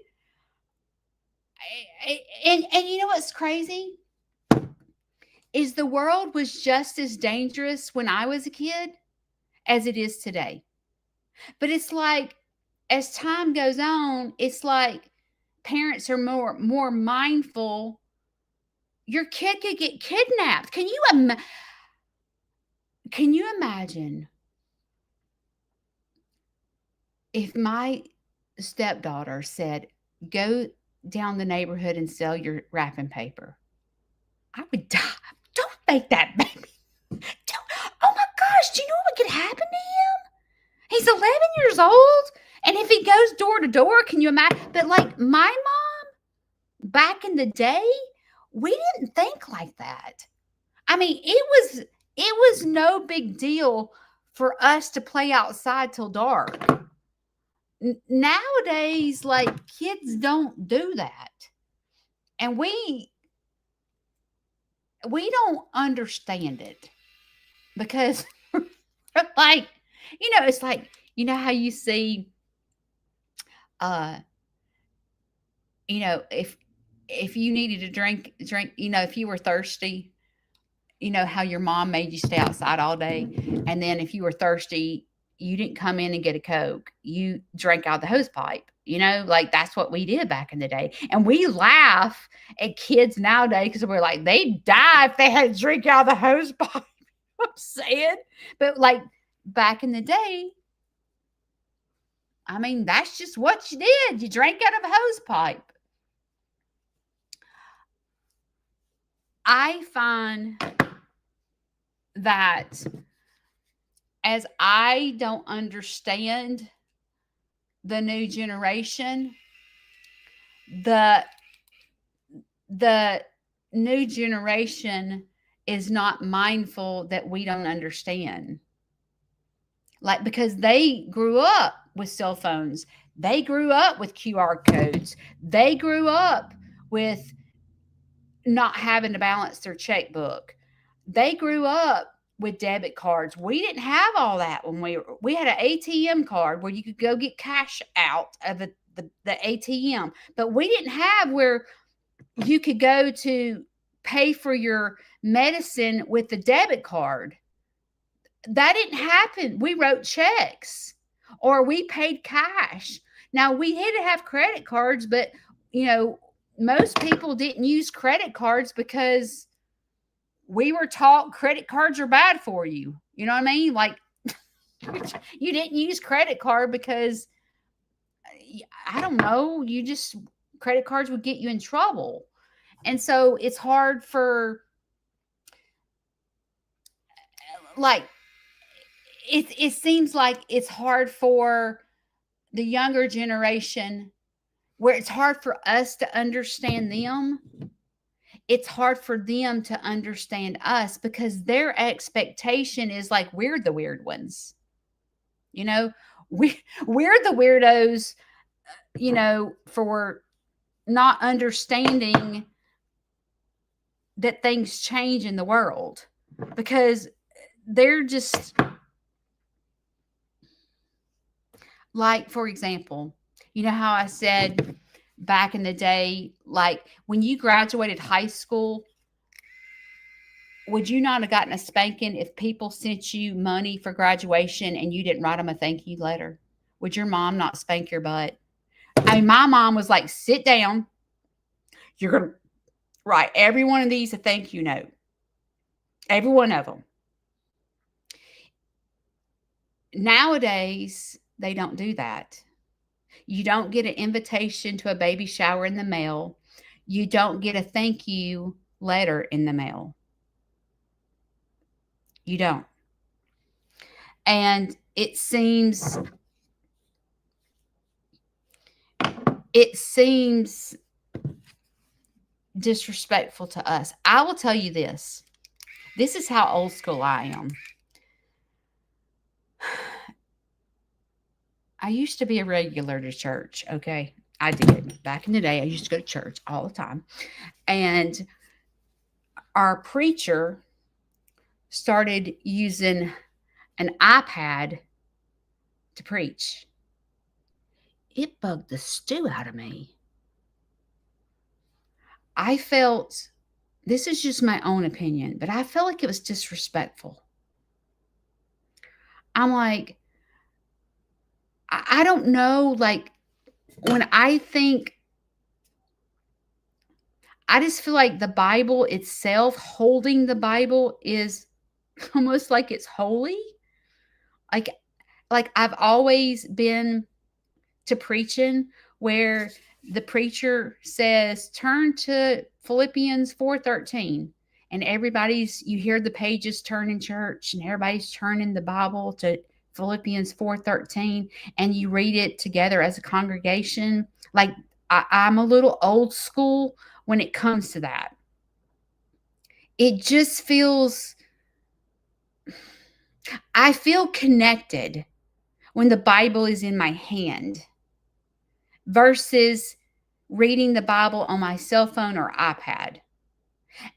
And you know what's crazy? Is the world was just as dangerous when I was a kid as it is today. But it's like as time goes on, it's like parents are more mindful. Your kid could get kidnapped. Can you imagine if my stepdaughter said, go down the neighborhood and sell your wrapping paper? I would die. Don't make that baby. Oh my gosh, do you know what could happen to him? He's 11 years old. And if he goes door to door, can you imagine? But like my mom, back in the day, we didn't think like that. I mean, it was no big deal for us to play outside till dark. Nowadays, like, kids don't do that. And we don't understand it because like, it's like, how you see, if you needed to drink, if you were thirsty, how your mom made you stay outside all day. And then if you were thirsty, you didn't come in and get a Coke. You drank out the hose pipe. Like that's what we did back in the day. And we laugh at kids nowadays because we're like, they'd die if they had to drink out the hose pipe. I'm saying. But like back in the day, I mean, that's just what you did. You drank out of a hose pipe. I find that as I don't understand the new generation, the the new generation is not mindful that we don't understand. Like, because they grew up with cell phones, they grew up with QR codes, they grew up with not having to balance their checkbook. They grew up with debit cards. We didn't have all that when we had an ATM card where you could go get cash out of the ATM, but we didn't have where you could go to pay for your medicine with the debit card. That didn't happen. We wrote checks or we paid cash. Now we had to have credit cards, but you know, most people didn't use credit cards because we were taught credit cards are bad for you. You know what I mean? Like, you didn't use credit card because I don't know, you just credit cards would get you in trouble. And so it's hard for, like, it seems like it's hard for the younger generation, where it's hard for us to understand them. It's hard for them to understand us because their expectation is like we're the weird ones. You know, we're the weirdos, you know, for not understanding that things change in the world, because they're just like, for example, you know how I said back in the day, like when you graduated high school, would you not have gotten a spanking if people sent you money for graduation and you didn't write them a thank you letter? Would your mom not spank your butt? I mean, my mom was like, sit down. You're going to write every one of these a thank you note. Every one of them. Nowadays, they don't do that. You don't get an invitation to a baby shower in the mail. You don't get a thank you letter in the mail. You don't. And it seems disrespectful to us. I will tell you this. This is how old school I am. I used to be a regular to church, okay? I did. Back in the day, I used to go to church all the time. And our preacher started using an iPad to preach. It bugged the stew out of me. I felt, this is just my own opinion, but I felt like it was disrespectful. I'm like, I don't know, like, when I think, I just feel like the Bible itself, holding the Bible, is almost like it's holy. Like I've always been to preaching where the preacher says, turn to Philippians 4:13. And you hear the pages turn in church and everybody's turning the Bible to Philippians 4:13, and you read it together as a congregation. Like, I'm a little old school when it comes to that. It just feels, I feel connected when the Bible is in my hand versus reading the Bible on my cell phone or iPad.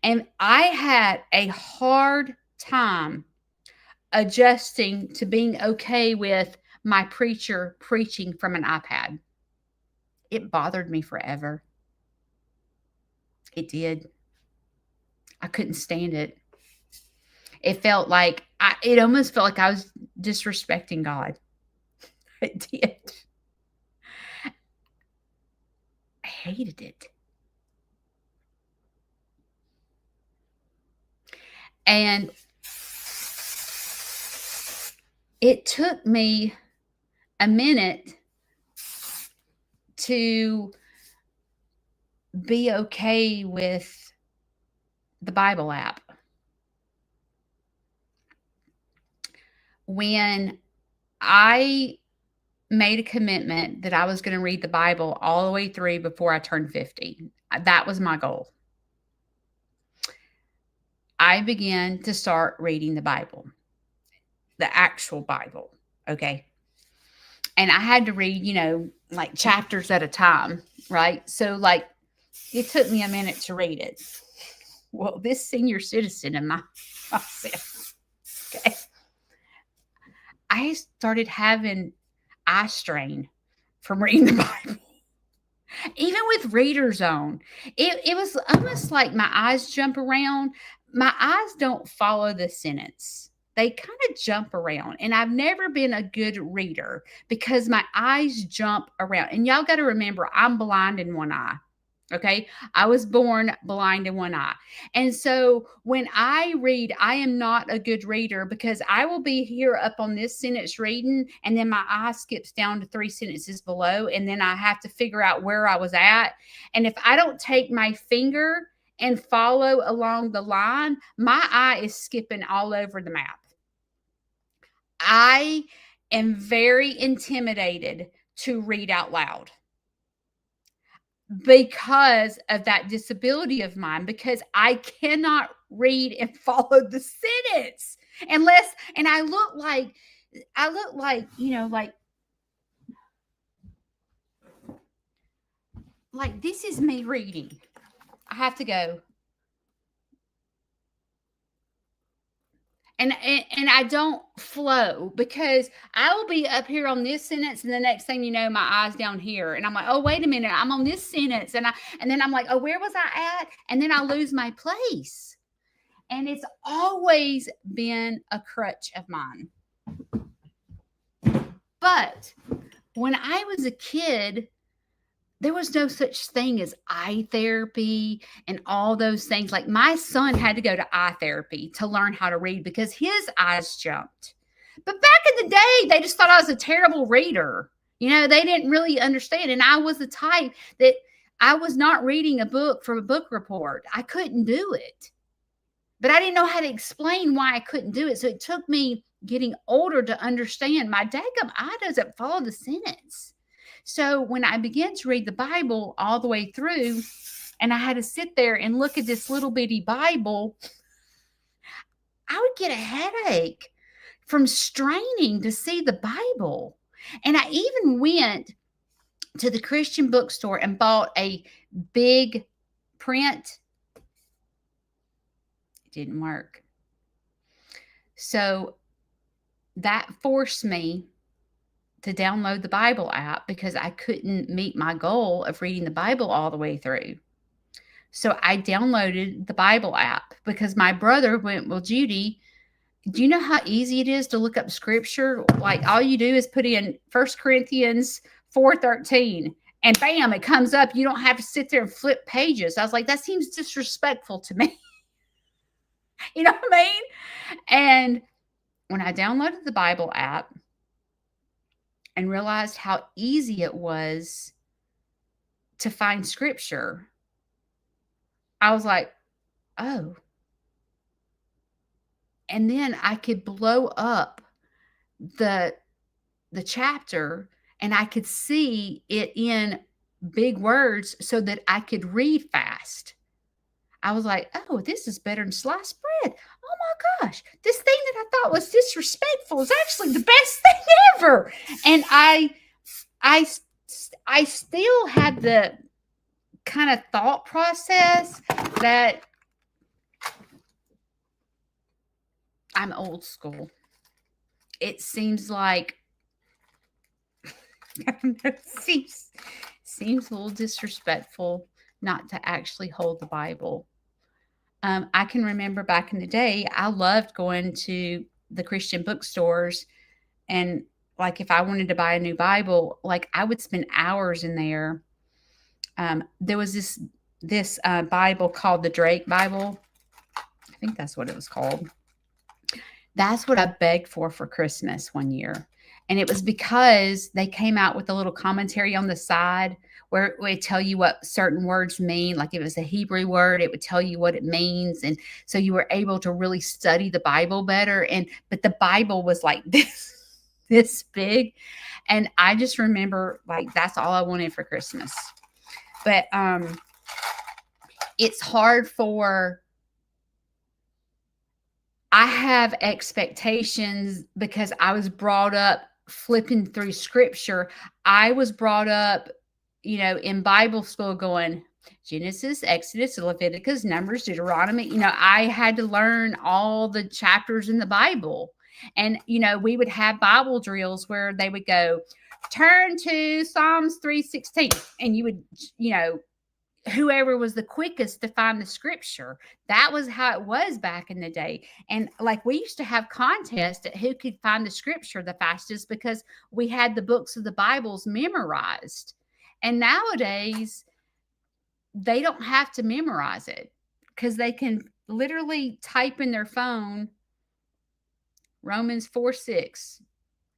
And I had a hard time adjusting to being okay with my preacher preaching from an iPad. It bothered me forever. It did. I couldn't stand it. It felt like, it almost felt like I was disrespecting God. It did. I hated it. And it took me a minute to be okay with the Bible app. When I made a commitment that I was going to read the Bible all the way through before I turned 50, that was my goal. I began to start reading the Bible, the actual Bible. Okay. And I had to read, like chapters at a time, right? So, like, it took me a minute to read it. Well, this senior citizen in myself, okay, I started having eye strain from reading the Bible. Even with Reader Zone, it was almost like my eyes jump around. My eyes don't follow the sentence. They kind of jump around. And I've never been a good reader because my eyes jump around. And y'all got to remember, I'm blind in one eye. Okay. I was born blind in one eye. And so when I read, I am not a good reader because I will be here up on this sentence reading, and then my eye skips down to 3 sentences below. And then I have to figure out where I was at. And if I don't take my finger and follow along the line, my eye is skipping all over the map. I am very intimidated to read out loud because of that disability of mine, because I cannot read and follow the sentence unless, and I look like, like this is me reading. I have to go. And I don't flow because I will be up here on this sentence, and the next thing you know, my eyes down here, and I'm like, oh, wait a minute, I'm on this sentence, and then I'm like, oh, where was I at? And then I lose my place, and it's always been a crutch of mine. But when I was a kid, there was no such thing as eye therapy and all those things. Like, my son had to go to eye therapy to learn how to read because his eyes jumped. But back in the day, they just thought I was a terrible reader. They didn't really understand. And I was the type that I was not reading a book from a book report. I couldn't do it. But I didn't know how to explain why I couldn't do it. So it took me getting older to understand my daggum eye doesn't follow the sentence. So when I began to read the Bible all the way through, and I had to sit there and look at this little bitty Bible, I would get a headache from straining to see the Bible. And I even went to the Christian bookstore and bought a big print. It didn't work. So that forced me to download the Bible app because I couldn't meet my goal of reading the Bible all the way through. So I downloaded the Bible app because my brother went, well, Judy, do you know how easy it is to look up scripture? Like, all you do is put in 1 Corinthians 4:13 and bam, it comes up. You don't have to sit there and flip pages. I was like, that seems disrespectful to me. You know what I mean? And when I downloaded the Bible app and realized how easy it was to find scripture, I was like, oh. And then I could blow up the chapter and I could see it in big words so that I could read fast. I was like, oh, this is better than sliced bread. Oh my gosh, this thing that I thought was disrespectful is actually the best thing ever. And I still had the kind of thought process that I'm old school. It seems like it seems a little disrespectful not to actually hold the Bible. I can remember back in the day, I loved going to the Christian bookstores, and like if I wanted to buy a new Bible, like I would spend hours in there. There was this Bible called the Drake Bible. I think that's what it was called. That's what I begged for Christmas one year. And it was because they came out with a little commentary on the side where it would tell you what certain words mean. Like if it was a Hebrew word, it would tell you what it means. And so you were able to really study the Bible better. But the Bible was like this big. And I just remember like that's all I wanted for Christmas. But it's hard I have expectations because I was brought up flipping through scripture. I was brought up, in Bible school going Genesis, Exodus, Leviticus, Numbers, Deuteronomy. I had to learn all the chapters in the Bible. And, we would have Bible drills where they would go, turn to Psalms 3:16. And you would, whoever was the quickest to find the scripture. That was how it was back in the day. And like we used to have contests at who could find the scripture the fastest because we had the books of the Bibles memorized. And nowadays, they don't have to memorize it because they can literally type in their phone Romans 4:6.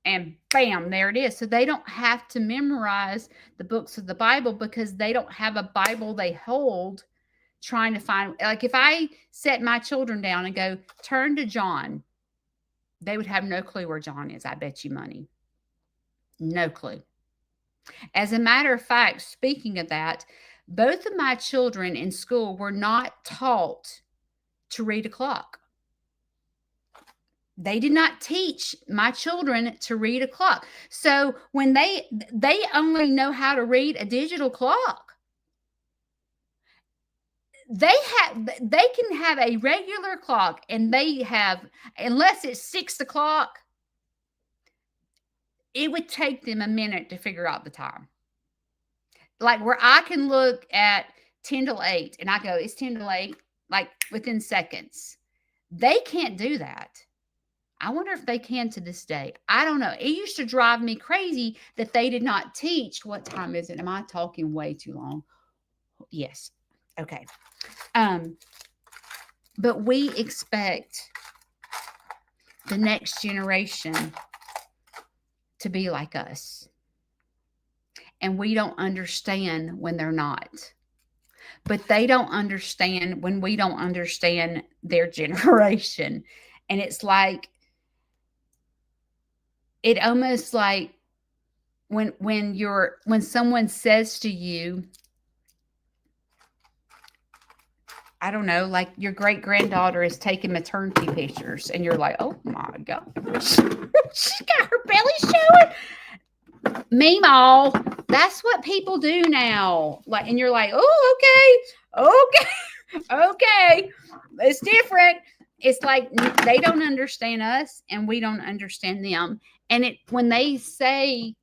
And bam, there it is. So they don't have to memorize the books of the Bible because they don't have a Bible they hold trying to find. Like if I set my children down and go, turn to John, they would have no clue where John is. I bet you money. No clue. As a matter of fact, speaking of that, both of my children in school were not taught to read a clock. They did not teach my children to read a clock. So when they only know how to read a digital clock, they can have a regular clock and they have, unless it's 6 o'clock, it would take them a minute to figure out the time. Like where I can look at 10 to 8 and I go, it's 10 to 8, like within seconds. They can't do that. I wonder if they can to this day. I don't know. It used to drive me crazy that they did not teach. What time is it? Am I talking way too long? Yes. Okay. But we expect the next generation to be like us. And we don't understand when they're not. But they don't understand when we don't understand their generation. And it's like, it almost like when someone says to you, I don't know, like your great granddaughter is taking maternity pictures, and you're like, oh my God, she got her belly showing. Meemaw, that's what people do now. Like, and you're like, oh, okay, it's different. It's like they don't understand us, and we don't understand them. And when they say,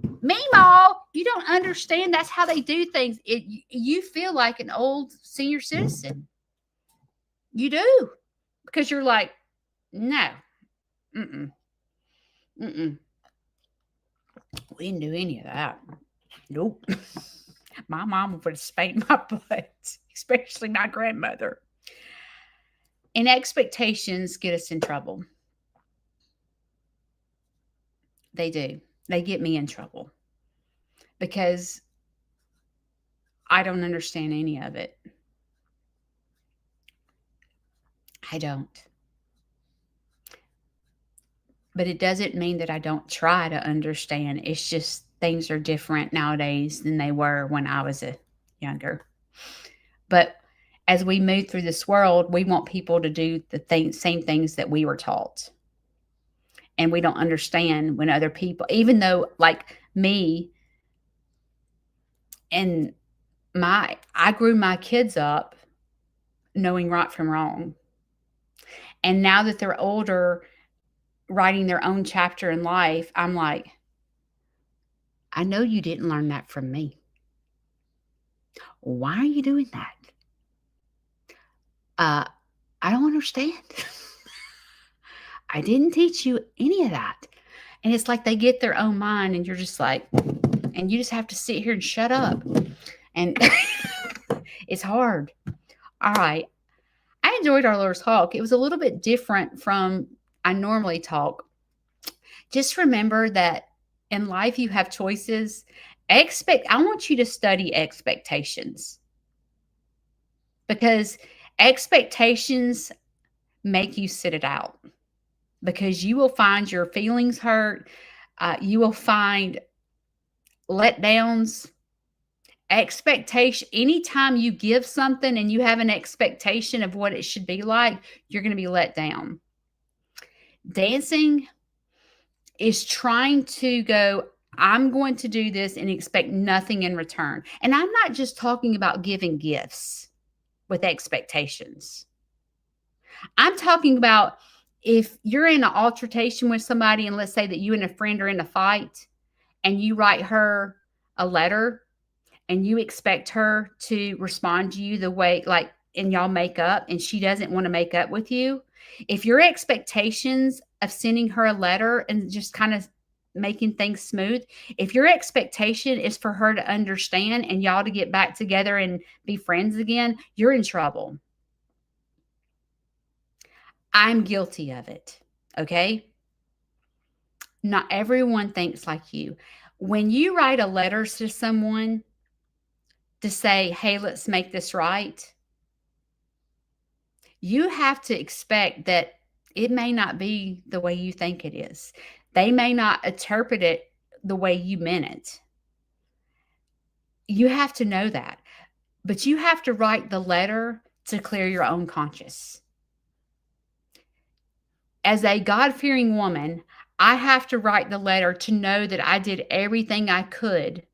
Meemaw, you don't understand, that's how they do things. You feel like an old senior citizen. You do. Because you're like, no. We didn't do any of that. Nope. My mom would have spanked my butt, especially my grandmother. And expectations get us in trouble. They do. They get me in trouble because I don't understand any of it. I don't. But it doesn't mean that I don't try to understand. It's just things are different nowadays than they were when I was younger. But as we move through this world, we want people to do the same things that we were taught. And we don't understand when other people, even though like me and I grew my kids up knowing right from wrong. And now that they're older, writing their own chapter in life, I'm like, I know you didn't learn that from me. Why are you doing that? I don't understand. I didn't teach you any of that. And it's like they get their own mind and you're just like, and you just have to sit here and shut up. And it's hard. All right. I enjoyed our little talk. It was a little bit different from I normally talk. Just remember that in life you have choices I want you to study expectations, because expectations make you sit it out, because you will find your feelings hurt. You will find letdowns, expectation. Anytime you give something and you have an expectation of what it should be like, you're going to be let down. Dancing is trying to go, I'm going to do this and expect nothing in return. And I'm not just talking about giving gifts with expectations. I'm talking about if you're in an altercation with somebody, and let's say that you and a friend are in a fight, and you write her a letter and you expect her to respond to you the way, like, and y'all make up and she doesn't want to make up with you. If your expectations of sending her a letter and just kind of making things smooth, if your expectation is for her to understand and y'all to get back together and be friends again, you're in trouble. I'm guilty of it. Okay. Not everyone thinks like you. When you write a letter to someone to say, hey, let's make this right, you have to expect that it may not be the way you think it is. They may not interpret it the way you meant it. You have to know that. But you have to write the letter to clear your own conscience. As a God-fearing woman, I have to write the letter to know that I did everything I could.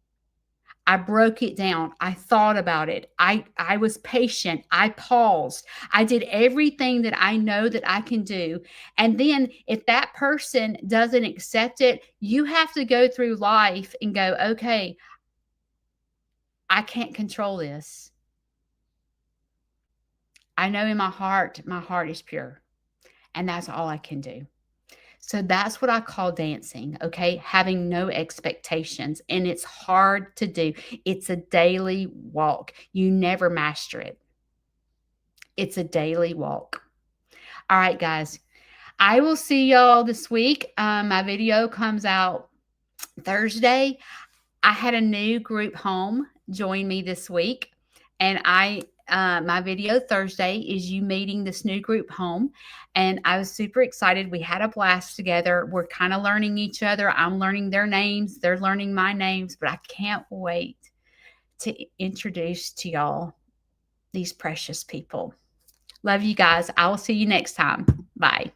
I broke it down. I thought about it. I was patient. I paused. I did everything that I know that I can do. And then if that person doesn't accept it, you have to go through life and go, okay, I can't control this. I know in my heart is pure. And that's all I can do. So that's what I call dancing, okay? Having no expectations. And it's hard to do. It's a daily walk. You never master it. It's a daily walk. All right, guys. I will see y'all this week. My video comes out Thursday. I had a new group home join me this week, and my video Thursday is you meeting this new group home, and I was super excited. We had a blast together. We're kind of learning each other. I'm learning their names. They're learning my names, but I can't wait to introduce to y'all these precious people. Love you guys. I will see you next time. Bye.